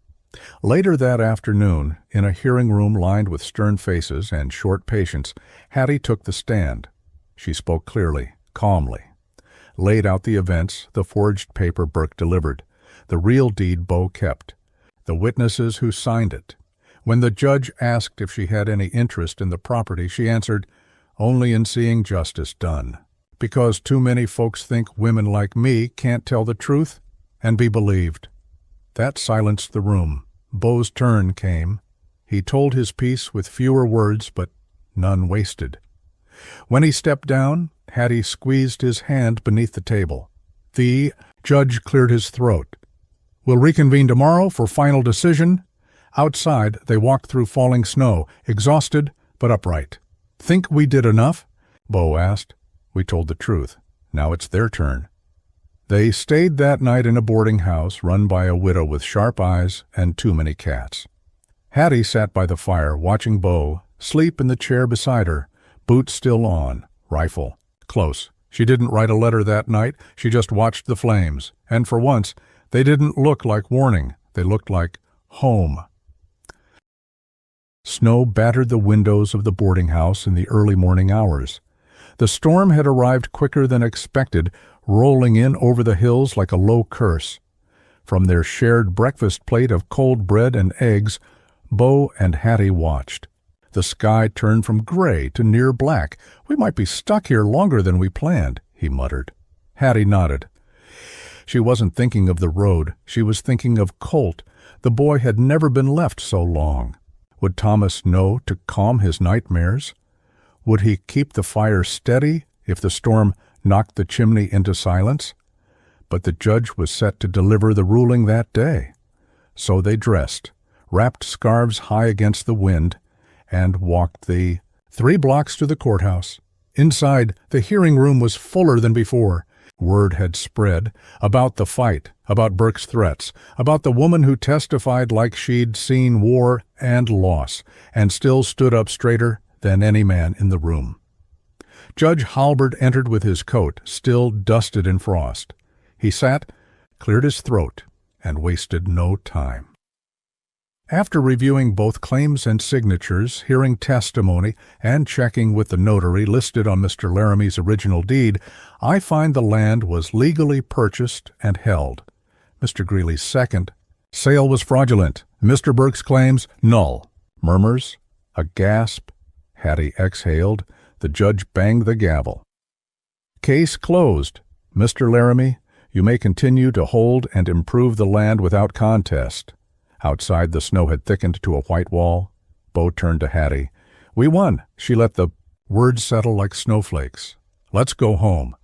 Later that afternoon, in a hearing room lined with stern faces and short patience, Hattie took the stand. She spoke clearly, calmly. Laid out the events, the forged paper Burke delivered, the real deed Bo kept, the witnesses who signed it. When the judge asked if she had any interest in the property, she answered, only in seeing justice done. Because too many folks think women like me can't tell the truth and be believed. That silenced the room. Bo's turn came. He told his piece with fewer words, but none wasted. When he stepped down, Hattie squeezed his hand beneath the table. The judge cleared his throat. We'll reconvene tomorrow for final decision. Outside, they walked through falling snow, exhausted but upright. Think we did enough? Bo asked. We told the truth. Now it's their turn. They stayed that night in a boarding house run by a widow with sharp eyes and too many cats. Hattie sat by the fire, watching Bo sleep in the chair beside her, boots still on, rifle close. She didn't write a letter that night. She just watched the flames. And for once, they didn't look like warning. They looked like home. Snow battered the windows of the boarding house in the early morning hours. The storm had arrived quicker than expected, rolling in over the hills like a low curse. From their shared breakfast plate of cold bread and eggs, Bo and Hattie watched. The sky turned from gray to near black. "We might be stuck here longer than we planned," he muttered. Hattie nodded. She wasn't thinking of the road. She was thinking of Colt. The boy had never been left so long. Would Thomas know to calm his nightmares? Would he keep the fire steady if the storm knocked the chimney into silence? But the judge was set to deliver the ruling that day. So they dressed, wrapped scarves high against the wind, and walked the 3 blocks to the courthouse. Inside, the hearing room was fuller than before. Word had spread about the fight, about Burke's threats, about the woman who testified like she'd seen war and loss, and still stood up straighter than any man in the room. Judge Halbert entered with his coat, still dusted in frost. He sat, cleared his throat, and wasted no time. After reviewing both claims and signatures, hearing testimony, and checking with the notary listed on Mr. Laramie's original deed, I find the land was legally purchased and held. Mr. Greeley's second. Sale was fraudulent. Mr. Burke's claims null. Murmurs, a gasp. Hattie exhaled. The judge banged the gavel. Case closed. Mr. Laramie, you may continue to hold and improve the land without contest. Outside, the snow had thickened to a white wall. Bo turned to Hattie. "We won." She let the words settle like snowflakes. "Let's go home."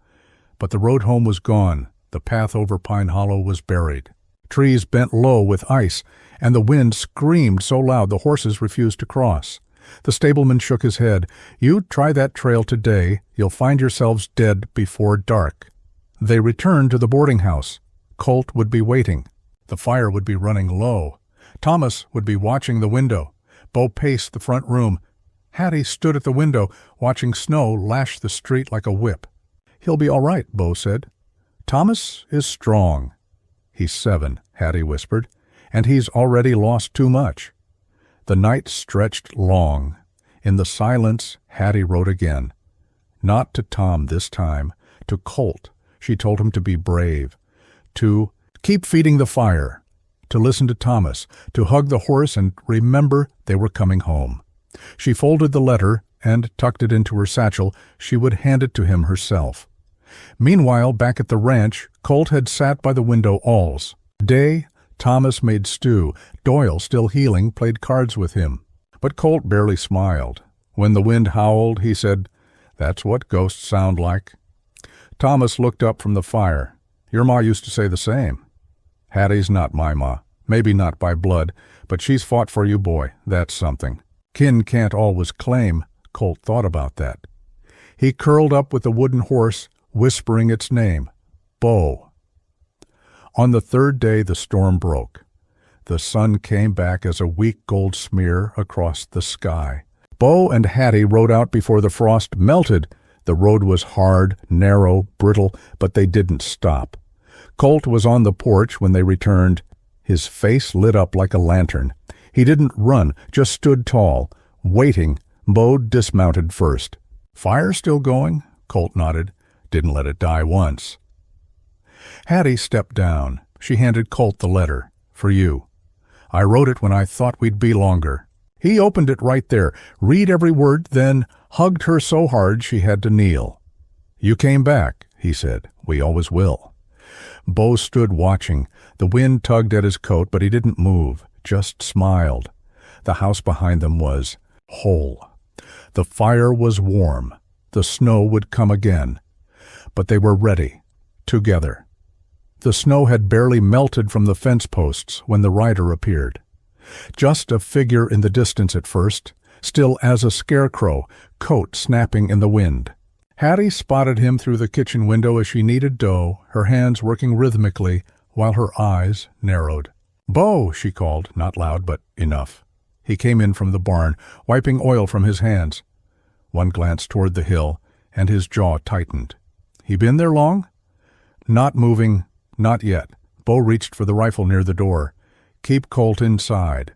But the road home was gone. The path over Pine Hollow was buried. Trees bent low with ice, and the wind screamed so loud the horses refused to cross. The stableman shook his head. "You try that trail today, you'll find yourselves dead before dark." They returned to the boarding house. Colt would be waiting. The fire would be running low. Thomas would be watching the window. Bo paced the front room. Hattie stood at the window, watching snow lash the street like a whip. "He'll be all right," Bo said. "Thomas is strong." "He's 7, Hattie whispered, "and he's already lost too much." The night stretched long. In the silence, Hattie wrote again. Not to Tom this time, to Colt. She told him to be brave, to keep feeding the fire, to listen to Thomas, to hug the horse and remember they were coming home. She folded the letter and tucked it into her satchel. She would hand it to him herself. Meanwhile, back at the ranch, Colt had sat by the window alls. Day, Thomas made stew. Doyle, still healing, played cards with him. But Colt barely smiled. When the wind howled, he said, "That's what ghosts sound like." Thomas looked up from the fire. "Your ma used to say the same." "Hattie's not my ma. Maybe not by blood, but she's fought for you, boy. That's something. Kin can't always claim." Colt thought about that. He curled up with the wooden horse, whispering its name, Bo. On the 3rd day the storm broke. The sun came back as a weak gold smear across the sky. Bo and Hattie rode out before the frost melted. The road was hard, narrow, brittle, but they didn't stop. Colt was on the porch when they returned. His face lit up like a lantern. He didn't run, just stood tall, waiting. Bo dismounted first. "Fire still going?" Colt nodded. "Didn't let it die once." Hattie stepped down. She handed Colt the letter. "For you. I wrote it when I thought we'd be longer." He opened it right there, read every word, then hugged her so hard she had to kneel. "You came back," he said. "We always will." Bo stood watching. The wind tugged at his coat, but he didn't move, just smiled. The house behind them was whole. The fire was warm. The snow would come again. But they were ready, together. The snow had barely melted from the fence posts when the rider appeared. Just a figure in the distance at first, still as a scarecrow, coat snapping in the wind. Hattie spotted him through the kitchen window as she kneaded dough, her hands working rhythmically while her eyes narrowed. "Bo," she called, not loud, but enough. He came in from the barn, wiping oil from his hands. One glance toward the hill, and his jaw tightened. "He been there long?" Not moving, not yet. Bo reached for the rifle near the door. "Keep Colt inside."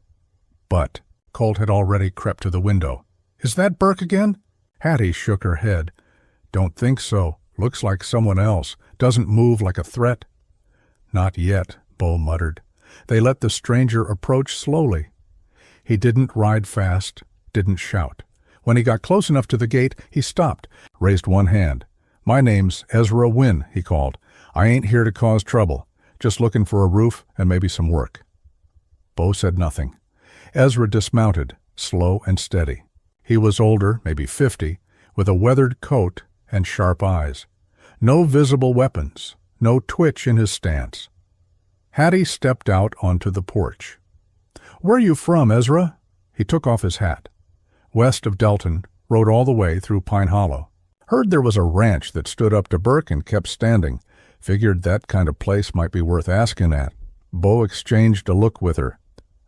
But Colt had already crept to the window. "Is that Burke again?" Hattie shook her head. "Don't think so. Looks like someone else. Doesn't move like a threat." "Not yet," Bo muttered. They let the stranger approach slowly. He didn't ride fast, didn't shout. When he got close enough to the gate, he stopped, raised one hand. "My name's Ezra Wynn," he called. "I ain't here to cause trouble. Just looking for a roof and maybe some work." Bo said nothing. Ezra dismounted, slow and steady. He was older, maybe 50, with a weathered coat and sharp eyes. No visible weapons, no twitch in his stance. Hattie stepped out onto the porch. "Where are you from, Ezra?" He took off his hat. "West of Dalton, rode all the way through Pine Hollow. Heard there was a ranch that stood up to Burke and kept standing. Figured that kind of place might be worth asking at." Bo exchanged a look with her,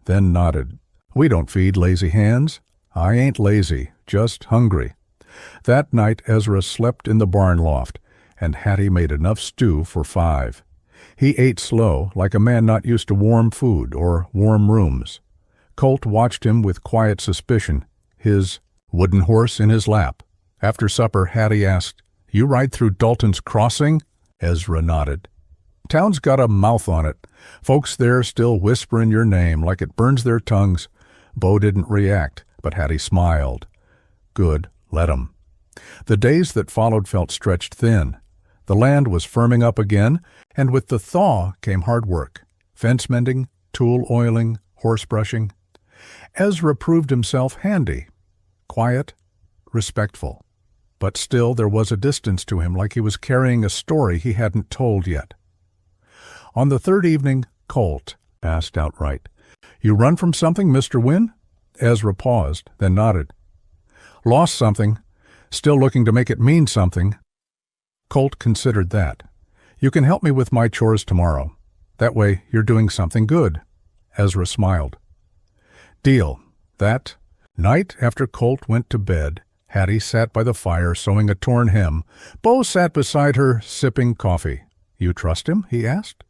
then nodded. "We don't feed lazy hands." "I ain't lazy, just hungry." That night Ezra slept in the barn loft, and Hattie made enough stew for 5. He ate slow, like a man not used to warm food or warm rooms. Colt watched him with quiet suspicion, his wooden horse in his lap. After supper, Hattie asked, "You ride through Dalton's Crossing?" Ezra nodded. "Town's got a mouth on it. Folks there still whisperin' your name like it burns their tongues." Bo didn't react, but Hattie smiled. "Good, let 'em." The days that followed felt stretched thin. The land was firming up again, and with the thaw came hard work. Fence mending, tool oiling, horse brushing. Ezra proved himself handy, quiet, respectful. But still there was a distance to him, like he was carrying a story he hadn't told yet. On the third evening, Colt asked outright, "You run from something, Mr. Wynn?" Ezra paused, then nodded. "Lost something. Still looking to make it mean something." Colt considered that. "You can help me with my chores tomorrow. That way you're doing something good." Ezra smiled. "Deal." That night, after Colt went to bed, Hattie sat by the fire sewing a torn hem. Bo sat beside her, sipping coffee. "You trust him?" he asked.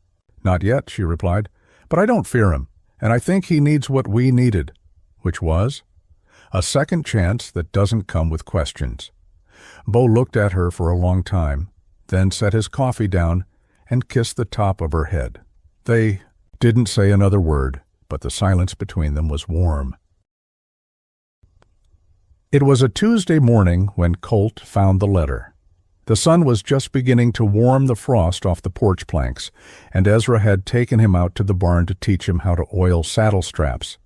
"Not yet," she replied, "but I don't fear him, and I think he needs what we needed." Which was? A second chance that doesn't come with questions. Bo looked at her for a long time, then set his coffee down and kissed the top of her head. They didn't say another word, but the silence between them was warm. It was a Tuesday morning when Colt found the letter. The sun was just beginning to warm the frost off the porch planks, and Ezra had taken him out to the barn to teach him how to oil saddle straps.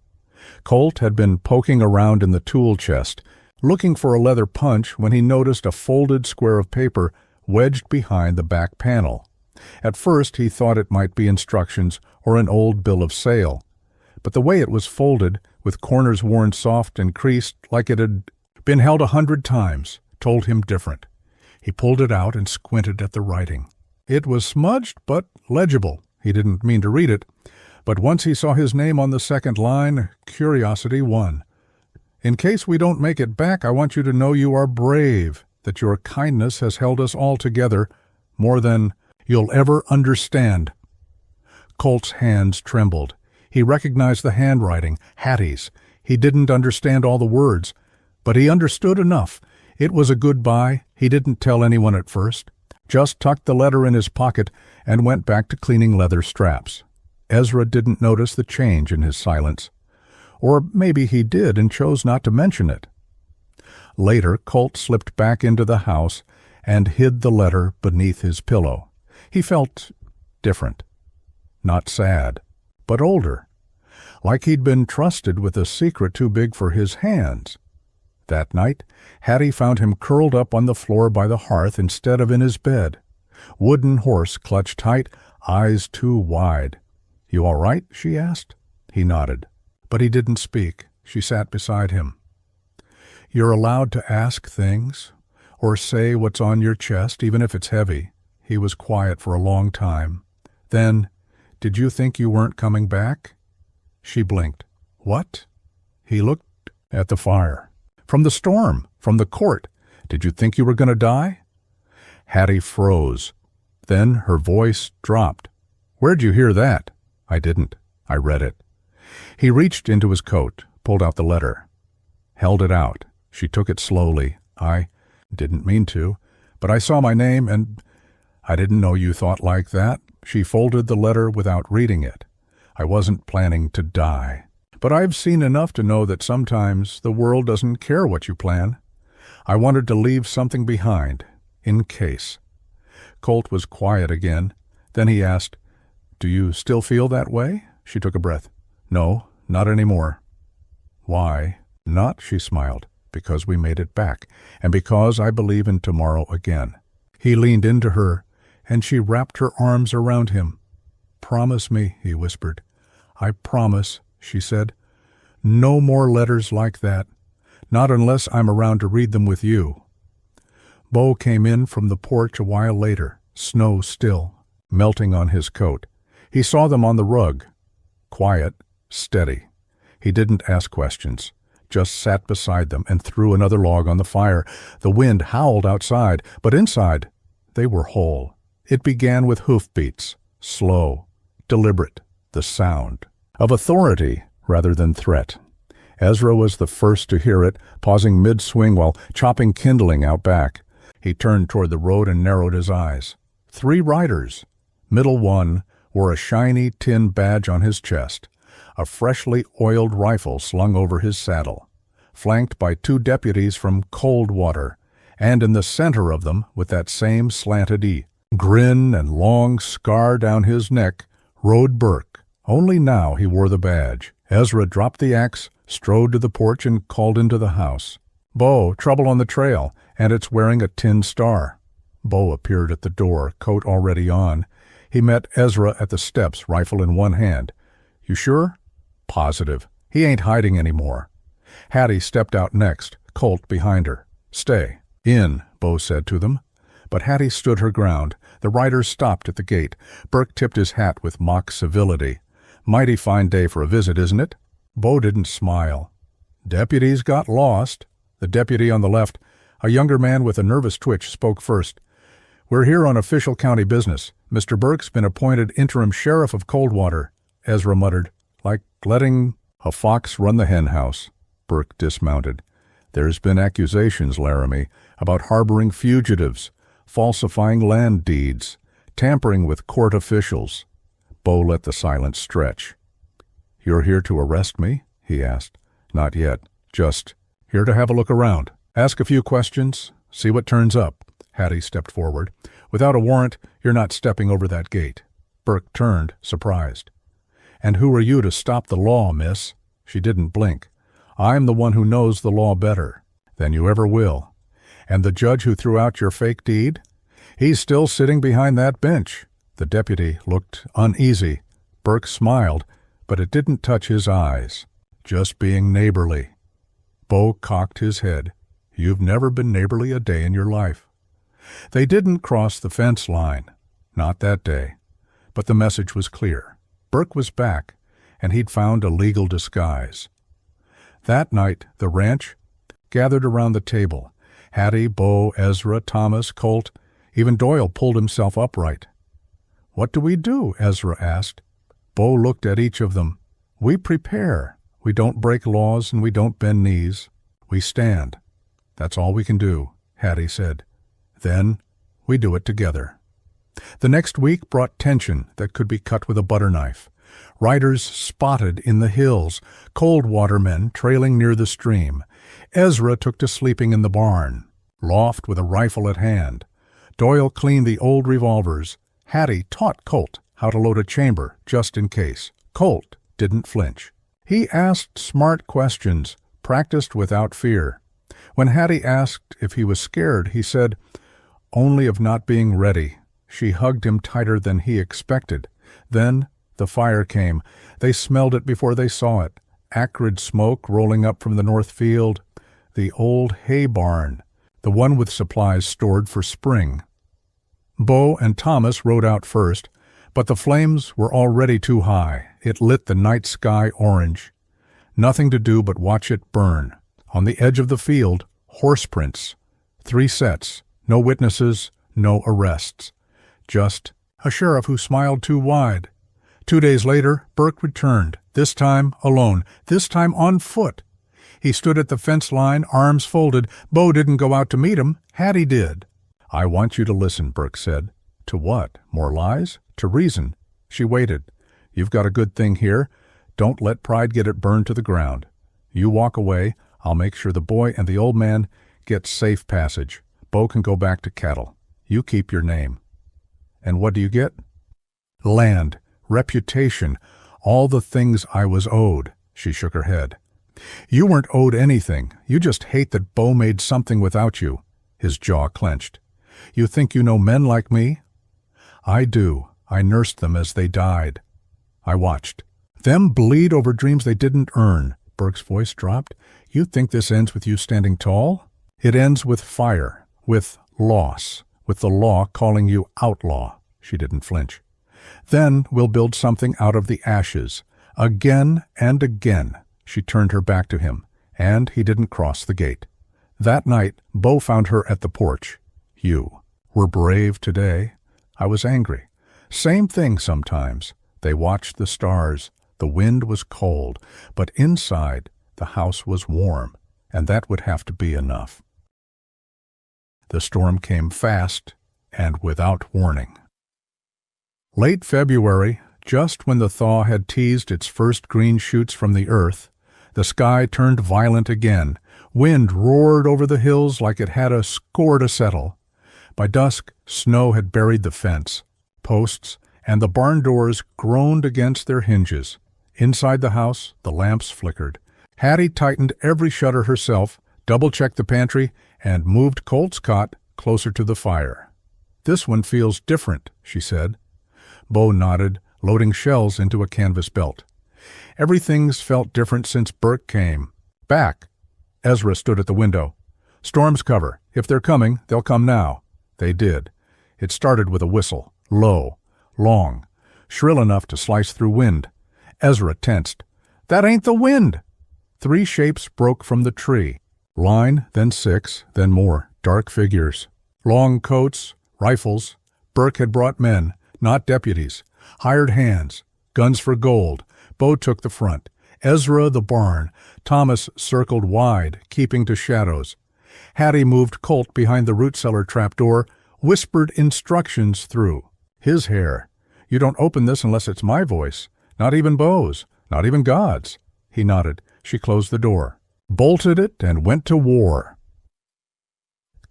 Colt had been poking around in the tool chest, looking for a leather punch when he noticed a folded square of paper wedged behind the back panel. At first he thought it might be instructions or an old bill of sale, but the way it was folded, with corners worn soft and creased like it had been held 100 times, told him different. He pulled it out and squinted at the writing. It was smudged but legible. He didn't mean to read it, but once he saw his name on the second line, curiosity won. "In case we don't make it back, I want you to know you are brave, that your kindness has held us all together more than you'll ever understand." Colt's hands trembled. He recognized the handwriting, Hattie's. He didn't understand all the words, but he understood enough. It was a goodbye. He didn't tell anyone at first, just tucked the letter in his pocket and went back to cleaning leather straps. Ezra didn't notice the change in his silence. Or maybe he did and chose not to mention it. Later, Colt slipped back into the house and hid the letter beneath his pillow. He felt different. Not sad, but older. Like he'd been trusted with a secret too big for his hands. That night, Hattie found him curled up on the floor by the hearth instead of in his bed. Wooden horse clutched tight, eyes too wide. "You all right?" she asked. He nodded. But he didn't speak. She sat beside him. "You're allowed to ask things, or say what's on your chest, even if it's heavy." He was quiet for a long time. Then, "Did you think you weren't coming back?" She blinked. "What?" He looked at the fire. "From the storm, from the court. Did you think you were going to die?" Hattie froze. Then her voice dropped. "Where'd you hear that?" "I didn't. I read it." He reached into his coat, pulled out the letter, held it out. She took it slowly. "I didn't mean to, but I saw my name and I didn't know you thought like that." She folded the letter without reading it. "I wasn't planning to die, but I've seen enough to know that sometimes the world doesn't care what you plan. I wanted to leave something behind, in case." Colt was quiet again. Then he asked, "Do you still feel that way?" She took a breath. "No, not anymore." "Why not?" She smiled. "Because we made it back, and because I believe in tomorrow again." He leaned into her, and she wrapped her arms around him. "Promise me," he whispered. "I promise," she said. "No more letters like that. Not unless I'm around to read them with you." Bo came in from the porch a while later, snow still, melting on his coat. He saw them on the rug. Quiet, steady. He didn't ask questions, just sat beside them and threw another log on the fire. The wind howled outside, but inside they were whole. It began with hoofbeats, slow, deliberate, the sound of authority rather than threat. Ezra was the first to hear it, pausing mid-swing while chopping kindling out back. He turned toward the road and narrowed his eyes. 3 riders. Middle one wore a shiny tin badge on his chest, a freshly oiled rifle slung over his saddle, flanked by 2 deputies from Coldwater, and in the center of them, with that same slanted grin and long scar down his neck, rode Burke. Only now he wore the badge. Ezra dropped the axe, strode to the porch, and called into the house. "Bo, trouble on the trail, and it's wearing a tin star." Bo appeared at the door, coat already on. He met Ezra at the steps, rifle in one hand. "You sure?" "Positive. He ain't hiding anymore." Hattie stepped out next, Colt behind her. "Stay." "In," Bo said to them. But Hattie stood her ground. The riders stopped at the gate. Burke tipped his hat with mock civility. "Mighty fine day for a visit, isn't it?" Bo didn't smile. "Deputies got lost." The deputy on the left, a younger man with a nervous twitch, spoke first. "We're here on official county business. Mr. Burke's been appointed interim sheriff of Coldwater." Ezra muttered, "Like letting a fox run the hen house." Burke dismounted. "There's been accusations, Laramie, about harboring fugitives, falsifying land deeds, tampering with court officials." Bo let the silence stretch. "You're here to arrest me?" he asked. "Not yet. Just here to have a look around. Ask a few questions, see what turns up." Hattie stepped forward. "Without a warrant, you're not stepping over that gate." Burke turned, surprised. "And who are you to stop the law, miss?" She didn't blink. "I'm the one who knows the law better than you ever will. And the judge who threw out your fake deed? He's still sitting behind that bench." The deputy looked uneasy. Burke smiled, but it didn't touch his eyes. "Just being neighborly." Bo cocked his head. "You've never been neighborly a day in your life." They didn't cross the fence line. Not that day. But the message was clear. Burke was back, and he'd found a legal disguise. That night, the ranch gathered around the table. Hattie, Bo, Ezra, Thomas, Colt, even Doyle pulled himself upright. "What do we do?" Ezra asked. Bo looked at each of them. "We prepare. We don't break laws and we don't bend knees. We stand. That's all we can do," Hattie said. "Then we do it together." The next week brought tension that could be cut with a butter knife. Riders spotted in the hills, Coldwater men trailing near the stream. Ezra took to sleeping in the barn, loft with a rifle at hand. Doyle cleaned the old revolvers. Hattie taught Colt how to load a chamber just in case. Colt didn't flinch. He asked smart questions, practiced without fear. When Hattie asked if he was scared, he said, "Only of not being ready." She hugged him tighter than he expected. Then the fire came. They smelled it before they saw it. Acrid smoke rolling up from the north field. The old hay barn, the one with supplies stored for spring. Bo and Thomas rode out first, but the flames were already too high. It lit the night sky orange. Nothing to do but watch it burn. On the edge of the field, horse prints. 3 sets. No witnesses, no arrests. Just a sheriff who smiled too wide. 2 days later, Burke returned, this time alone, this time on foot. He stood at the fence line, arms folded. Bo didn't go out to meet him. Hattie did. "I want you to listen," Burke said. "To what? More lies? To reason." She waited. "You've got a good thing here. Don't let pride get it burned to the ground. You walk away, I'll make sure the boy and the old man get safe passage. Bo can go back to cattle. You keep your name. And what do you get? Land, reputation, all the things I was owed. She shook her head. You weren't owed anything. You just hate that Bo made something without you. His jaw clenched. You think you know men like me? I do. I nursed them as they died. I watched. Them bleed over dreams they didn't earn. Burke's voice dropped. You think this ends with you standing tall? It ends with fire, with loss, with the law calling you outlaw. She didn't flinch. Then we'll build something out of the ashes. Again and again. She turned her back to him, and he didn't cross the gate. That night, Bo found her at the porch. You were brave today. I was angry. Same thing sometimes. They watched the stars. The wind was cold, but inside the house was warm, and that would have to be enough. The storm came fast and without warning. Late February, just when the thaw had teased its first green shoots from the earth, the sky turned violent again. Wind roared over the hills like it had a score to settle. By dusk, snow had buried the fence, posts, and the barn doors groaned against their hinges. Inside the house, the lamps flickered. Hattie tightened every shutter herself, double-checked the pantry, and moved Colt's cot closer to the fire. This one feels different, she said. Bo nodded, loading shells into a canvas belt. Everything's felt different since Burke came. Back. Ezra stood at the window. Storm's cover. If they're coming, they'll come now. They did. It started with a whistle, low, long, shrill enough to slice through wind. Ezra tensed. That ain't the wind! 3 shapes broke from the tree. Line, then 6, then more, dark figures. Long coats, rifles. Burke had brought men, not deputies. Hired hands, guns for gold. Bo took the front. Ezra the barn. Thomas circled wide, keeping to shadows. Hattie moved Colt behind the root cellar trapdoor, whispered instructions through. His hair. You don't open this unless it's my voice. Not even Bo's. Not even God's. He nodded. She closed the door. Bolted it and went to war.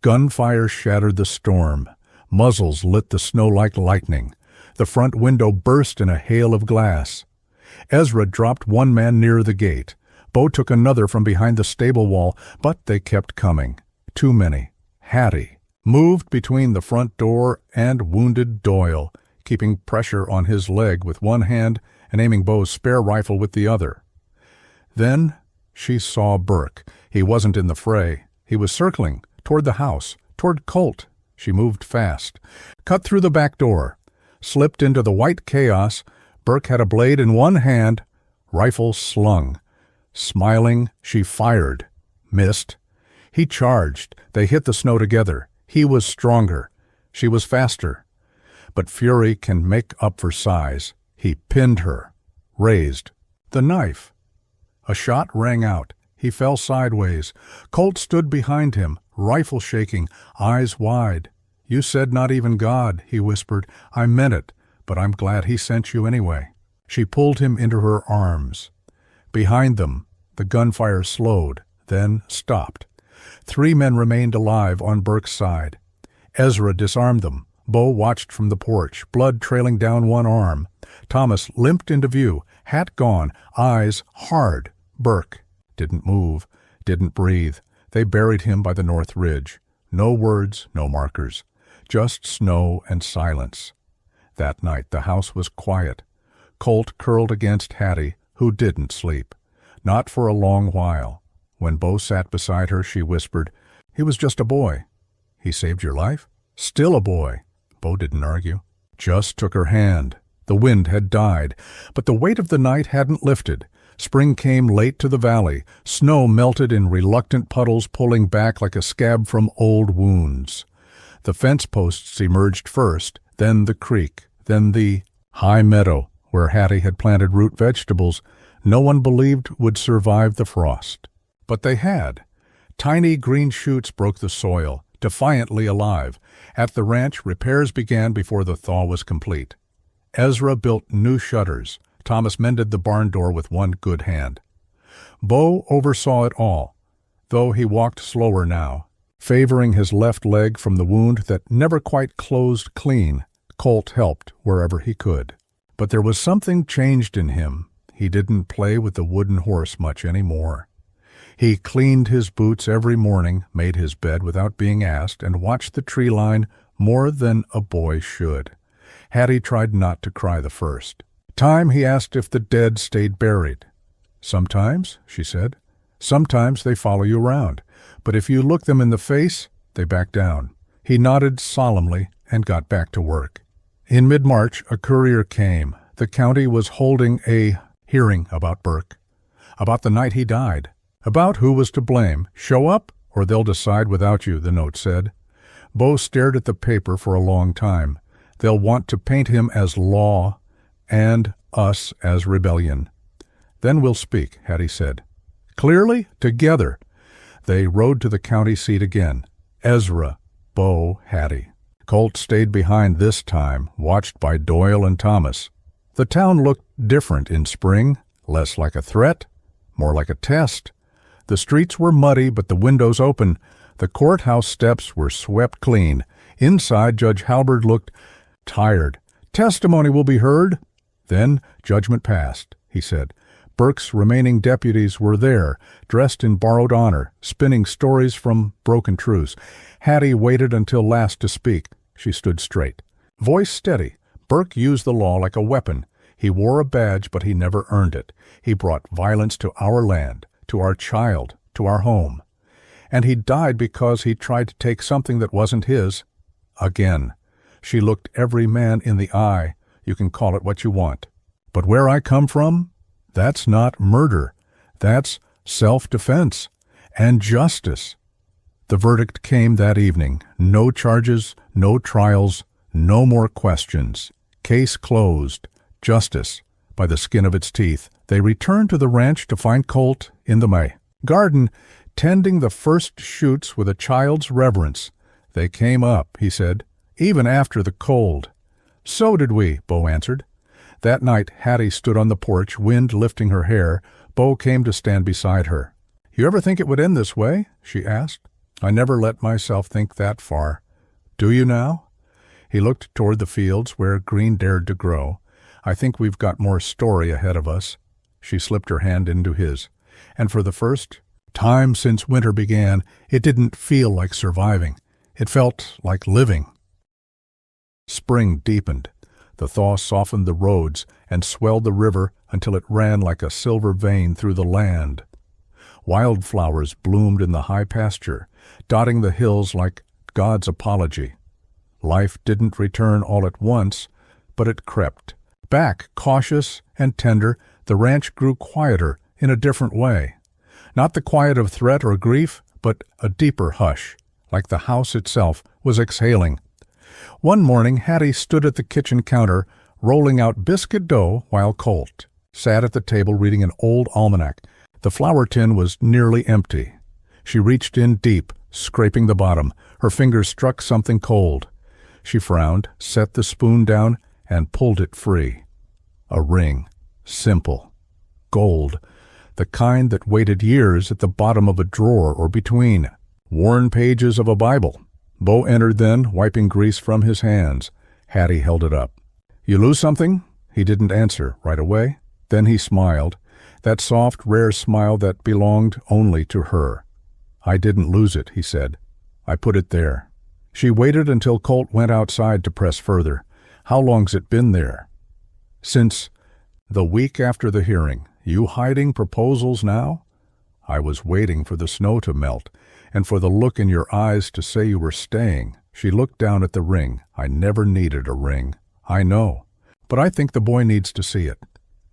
Gunfire shattered the storm. Muzzles lit the snow like lightning. The front window burst in a hail of glass. Ezra dropped one man near the gate. Bo took another from behind the stable wall, but they kept coming. Too many. Hattie moved between the front door and wounded Doyle, keeping pressure on his leg with one hand and aiming Bo's spare rifle with the other. Then she saw Burke. He wasn't in the fray. He was circling toward the house, toward Colt. She moved fast, cut through the back door, slipped into the white chaos. Burke had a blade in one hand, rifle slung. Smiling, she fired. Missed. He charged. They hit the snow together. He was stronger. She was faster. But fury can make up for size. He pinned her. Raised. The knife. A shot rang out. He fell sideways. Colt stood behind him, rifle shaking, eyes wide. You said not even God, he whispered. I meant it, but I'm glad he sent you anyway. She pulled him into her arms. Behind them, the gunfire slowed, then stopped. 3 men remained alive on Burke's side. Ezra disarmed them. Bo watched from the porch, blood trailing down one arm. Thomas limped into view, hat gone, eyes hard. Burke didn't move, didn't breathe. They buried him by the north ridge. No words, no markers. Just snow and silence. That night the house was quiet. Colt curled against Hattie, who didn't sleep. Not for a long while. When Bo sat beside her, she whispered, He was just a boy. He saved your life? Still a boy. Bo didn't argue. Just took her hand. The wind had died, but the weight of the night hadn't lifted. Spring came late to the valley. Snow melted in reluctant puddles pulling back like a scab from old wounds. The fence posts emerged first, then the creek, then the high meadow where Hattie had planted root vegetables no one believed would survive the frost. But they had. Tiny green shoots broke the soil, defiantly alive. At the ranch, repairs began before the thaw was complete. Ezra built new shutters, Thomas mended the barn door with one good hand. Bo oversaw it all, though he walked slower now, favoring his left leg from the wound that never quite closed clean. Colt helped wherever he could. But there was something changed in him. He didn't play with the wooden horse much anymore. He cleaned his boots every morning, made his bed without being asked, and watched the tree line more than a boy should. Hattie tried not to cry the first. Time he asked if the dead stayed buried. Sometimes, she said. Sometimes they follow you around, but if you look them in the face, they back down. He nodded solemnly and got back to work. In mid-March, a courier came. The county was holding a hearing about Burke, about the night he died, about who was to blame. Show up, or they'll decide without you, the note said. Bo stared at the paper for a long time. They'll want to paint him as law and us as rebellion. Then we'll speak, Hattie said. Clearly, together. They rode to the county seat again. Ezra, Bo, Hattie. Colt stayed behind this time, watched by Doyle and Thomas. The town looked different in spring, less like a threat, more like a test. The streets were muddy, but the windows open. The courthouse steps were swept clean. Inside, Judge Halberd looked tired. Testimony will be heard. Then judgment passed, he said. Burke's remaining deputies were there, dressed in borrowed honor, spinning stories from broken truths. Hattie waited until last to speak. She stood straight. Voice steady. Burke used the law like a weapon. He wore a badge, but he never earned it. He brought violence to our land, to our child, to our home. And he died because he tried to take something that wasn't his. Again. She looked every man in the eye. You can call it what you want. But where I come from, that's not murder. That's self-defense and justice. The verdict came that evening. No charges, no trials, no more questions. Case closed. Justice by the skin of its teeth. They returned to the ranch to find Colt in the May garden, tending the first shoots with a child's reverence. They came up, he said, even after the cold. So did we, Bo answered. That night, Hattie stood on the porch, wind lifting her hair. Bo came to stand beside her. You ever think it would end this way? She asked. I never let myself think that far. Do you now? He looked toward the fields where green dared to grow. I think we've got more story ahead of us. She slipped her hand into his. And for the first time since winter began, it didn't feel like surviving. It felt like living. Spring deepened. The thaw softened the roads and swelled the river until it ran like a silver vein through the land. Wildflowers bloomed in the high pasture, dotting the hills like God's apology. Life didn't return all at once, but it crept. Back, cautious and tender, the ranch grew quieter in a different way. Not the quiet of threat or grief, but a deeper hush, like the house itself was exhaling. One morning, Hattie stood at the kitchen counter, rolling out biscuit dough while Colt sat at the table reading an old almanac. The flour tin was nearly empty. She reached in deep, scraping the bottom. Her fingers struck something cold. She frowned, set the spoon down, and pulled it free. A ring. Simple. Gold. The kind that waited years at the bottom of a drawer or between worn pages of a Bible. Bo entered then, wiping grease from his hands. Hattie held it up. You lose something? He didn't answer right away. Then he smiled, that soft, rare smile that belonged only to her. I didn't lose it, he said. I put it there. She waited until Colt went outside to press further. How long's it been there? Since the week after the hearing. You hiding proposals now? I was waiting for the snow to melt, and for the look in your eyes to say you were staying. She looked down at the ring. I never needed a ring. I know. But I think the boy needs to see it.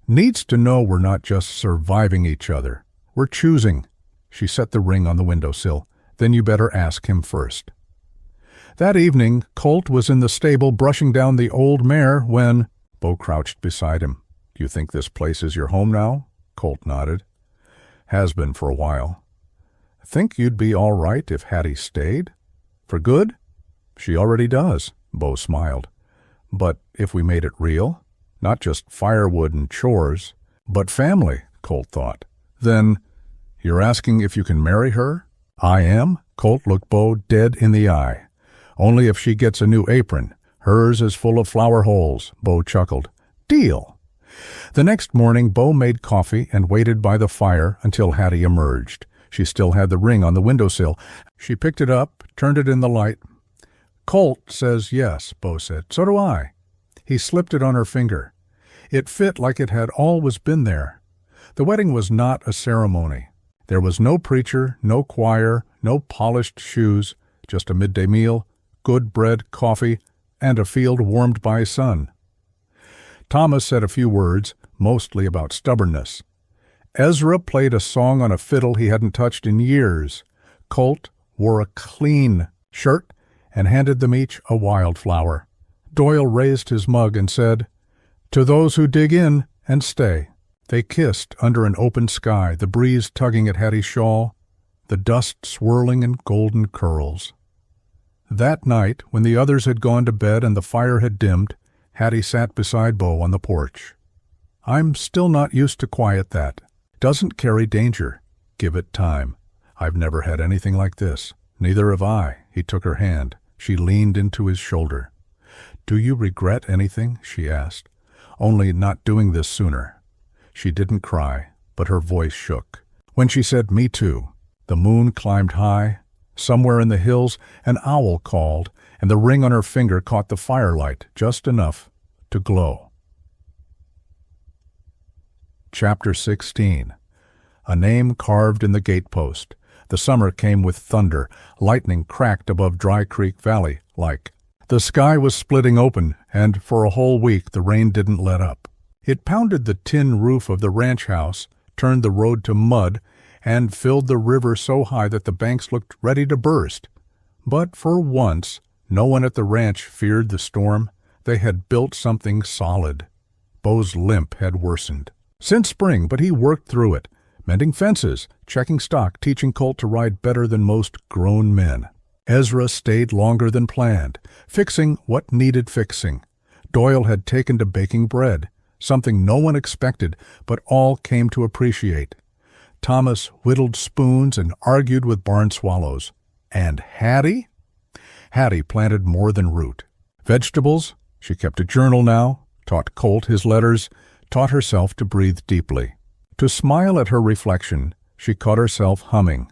Needs to know we're not just surviving each other. We're choosing. She set the ring on the windowsill. Then you better ask him first. That evening, Colt was in the stable brushing down the old mare when Bo crouched beside him. Do you think this place is your home now? Colt nodded. Has been for a while. Think you'd be all right if Hattie stayed? For good? She already does, Bo smiled. But if we made it real? Not just firewood and chores, but family, Colt thought. Then, "You're asking if you can marry her?" "I am." Colt looked Bo dead in the eye. "Only if she gets a new apron. Hers is full of flower holes," Bo chuckled. "Deal." The next morning, Bo made coffee and waited by the fire until Hattie emerged. She still had the ring on the windowsill. She picked it up, turned it in the light. "Colt says yes," Bo said. "So do I." He slipped it on her finger. It fit like it had always been there. The wedding was not a ceremony. There was no preacher, no choir, no polished shoes, just a midday meal, good bread, coffee, and a field warmed by sun. Thomas said a few words, mostly about stubbornness. Ezra played a song on a fiddle he hadn't touched in years. Colt wore a clean shirt and handed them each a wildflower. Doyle raised his mug and said, "To those who dig in and stay." They kissed under an open sky, the breeze tugging at Hattie's shawl, the dust swirling in golden curls. That night, when the others had gone to bed and the fire had dimmed, Hattie sat beside Bo on the porch. "I'm still not used to quiet that. Doesn't carry danger. Give it time. I've never had anything like this. Neither have I." He took her hand. She leaned into his shoulder. "Do you regret anything?" she asked. "Only not doing this sooner." She didn't cry, but her voice shook. When she said, "Me too," the moon climbed high. Somewhere in the hills, an owl called, and the ring on her finger caught the firelight just enough to glow. Chapter 16. A name carved in the gatepost. The summer came with thunder. Lightning cracked above Dry Creek Valley, like. The sky was splitting open, and for a whole week the rain didn't let up. It pounded the tin roof of the ranch house, turned the road to mud, and filled the river so high that the banks looked ready to burst. But for once, no one at the ranch feared the storm. They had built something solid. Bo's limp had worsened since spring, but he worked through it, mending fences, checking stock, teaching Colt to ride better than most grown men. Ezra stayed longer than planned, fixing what needed fixing. Doyle had taken to baking bread, something no one expected, but all came to appreciate. Thomas whittled spoons and argued with barn swallows. And Hattie? Hattie planted more than root. Vegetables? She kept a journal now, taught Colt his letters, taught herself to breathe deeply. To smile at her reflection, she caught herself humming.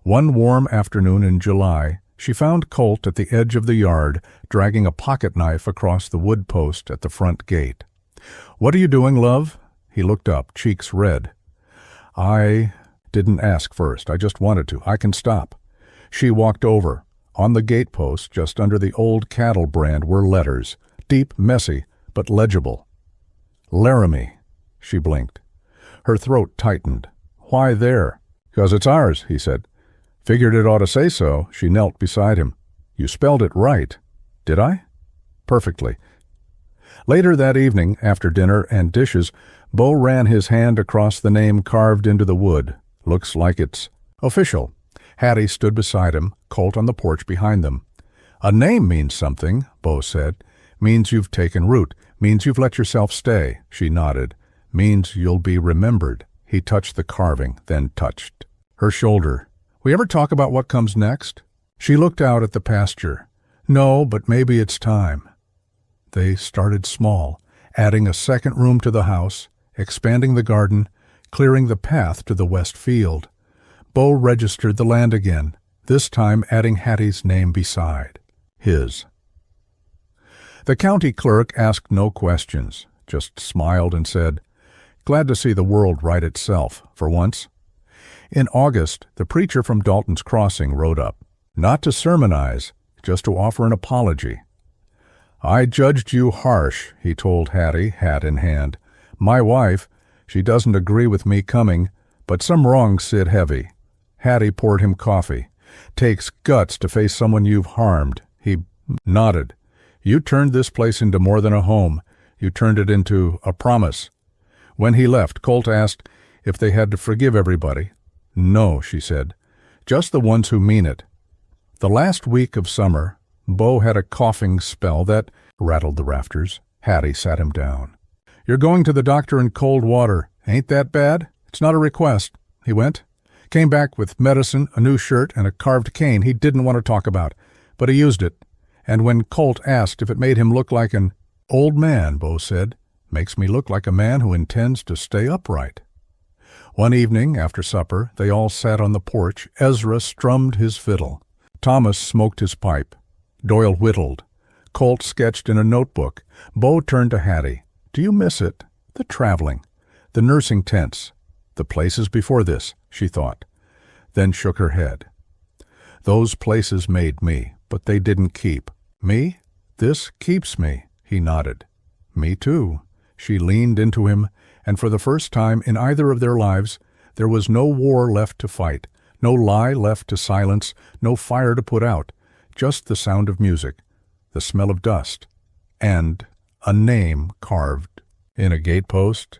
One warm afternoon in July, she found Colt at the edge of the yard, dragging a pocket knife across the wood post at the front gate. "What are you doing, love?" He looked up, cheeks red. "I didn't ask first. I just wanted to. I can stop." She walked over. On the gatepost, just under the old cattle brand, were letters, deep, messy, but legible. "Laramie," she blinked. Her throat tightened. "Why there?" "'Cause it's ours," he said. "Figured it ought to say so." She knelt beside him. "You spelled it right." "Did I?" "Perfectly." Later that evening, after dinner and dishes, Bo ran his hand across the name carved into the wood. "Looks like it's official." Hattie stood beside him, Colt on the porch behind them. "A name means something," Bo said. "Means you've taken root. Means you've let yourself stay." She nodded. "Means you'll be remembered." He touched the carving, then touched her shoulder. "We ever talk about what comes next?" She looked out at the pasture. "No, but maybe it's time." They started small, adding a second room to the house, expanding the garden, clearing the path to the west field. Bo registered the land again, this time adding Hattie's name beside his. The county clerk asked no questions, just smiled and said, "Glad to see the world right itself, for once." In August, the preacher from Dalton's Crossing rode up, not to sermonize, just to offer an apology. "I judged you harsh," he told Hattie, hat in hand. "My wife, she doesn't agree with me coming, but some wrongs sit heavy." Hattie poured him coffee. "Takes guts to face someone you've harmed." He nodded. "You turned this place into more than a home. You turned it into a promise." When he left, Colt asked if they had to forgive everybody. "No," she said. "Just the ones who mean it." The last week of summer, Bo had a coughing spell that rattled the rafters. Hattie sat him down. You're going to the doctor in cold water. Ain't that bad? It's not a request. He went. Came back with medicine, a new shirt, and a carved cane he didn't want to talk about, but he used it. And when Colt asked if it made him look like an old man, Bo said, "Makes me look like a man who intends to stay upright." One evening, after supper, they all sat on the porch. Ezra strummed his fiddle. Thomas smoked his pipe. Doyle whittled. Colt sketched in a notebook. Bo turned to Hattie. "Do you miss it? The traveling. The nursing tents. The places before this," she thought. Then shook her head. "Those places made me, but they didn't keep. Me? This keeps me," he nodded. "Me too." She leaned into him, and for the first time in either of their lives, there was no war left to fight, no lie left to silence, no fire to put out, just the sound of music, the smell of dust, and a name carved in a gatepost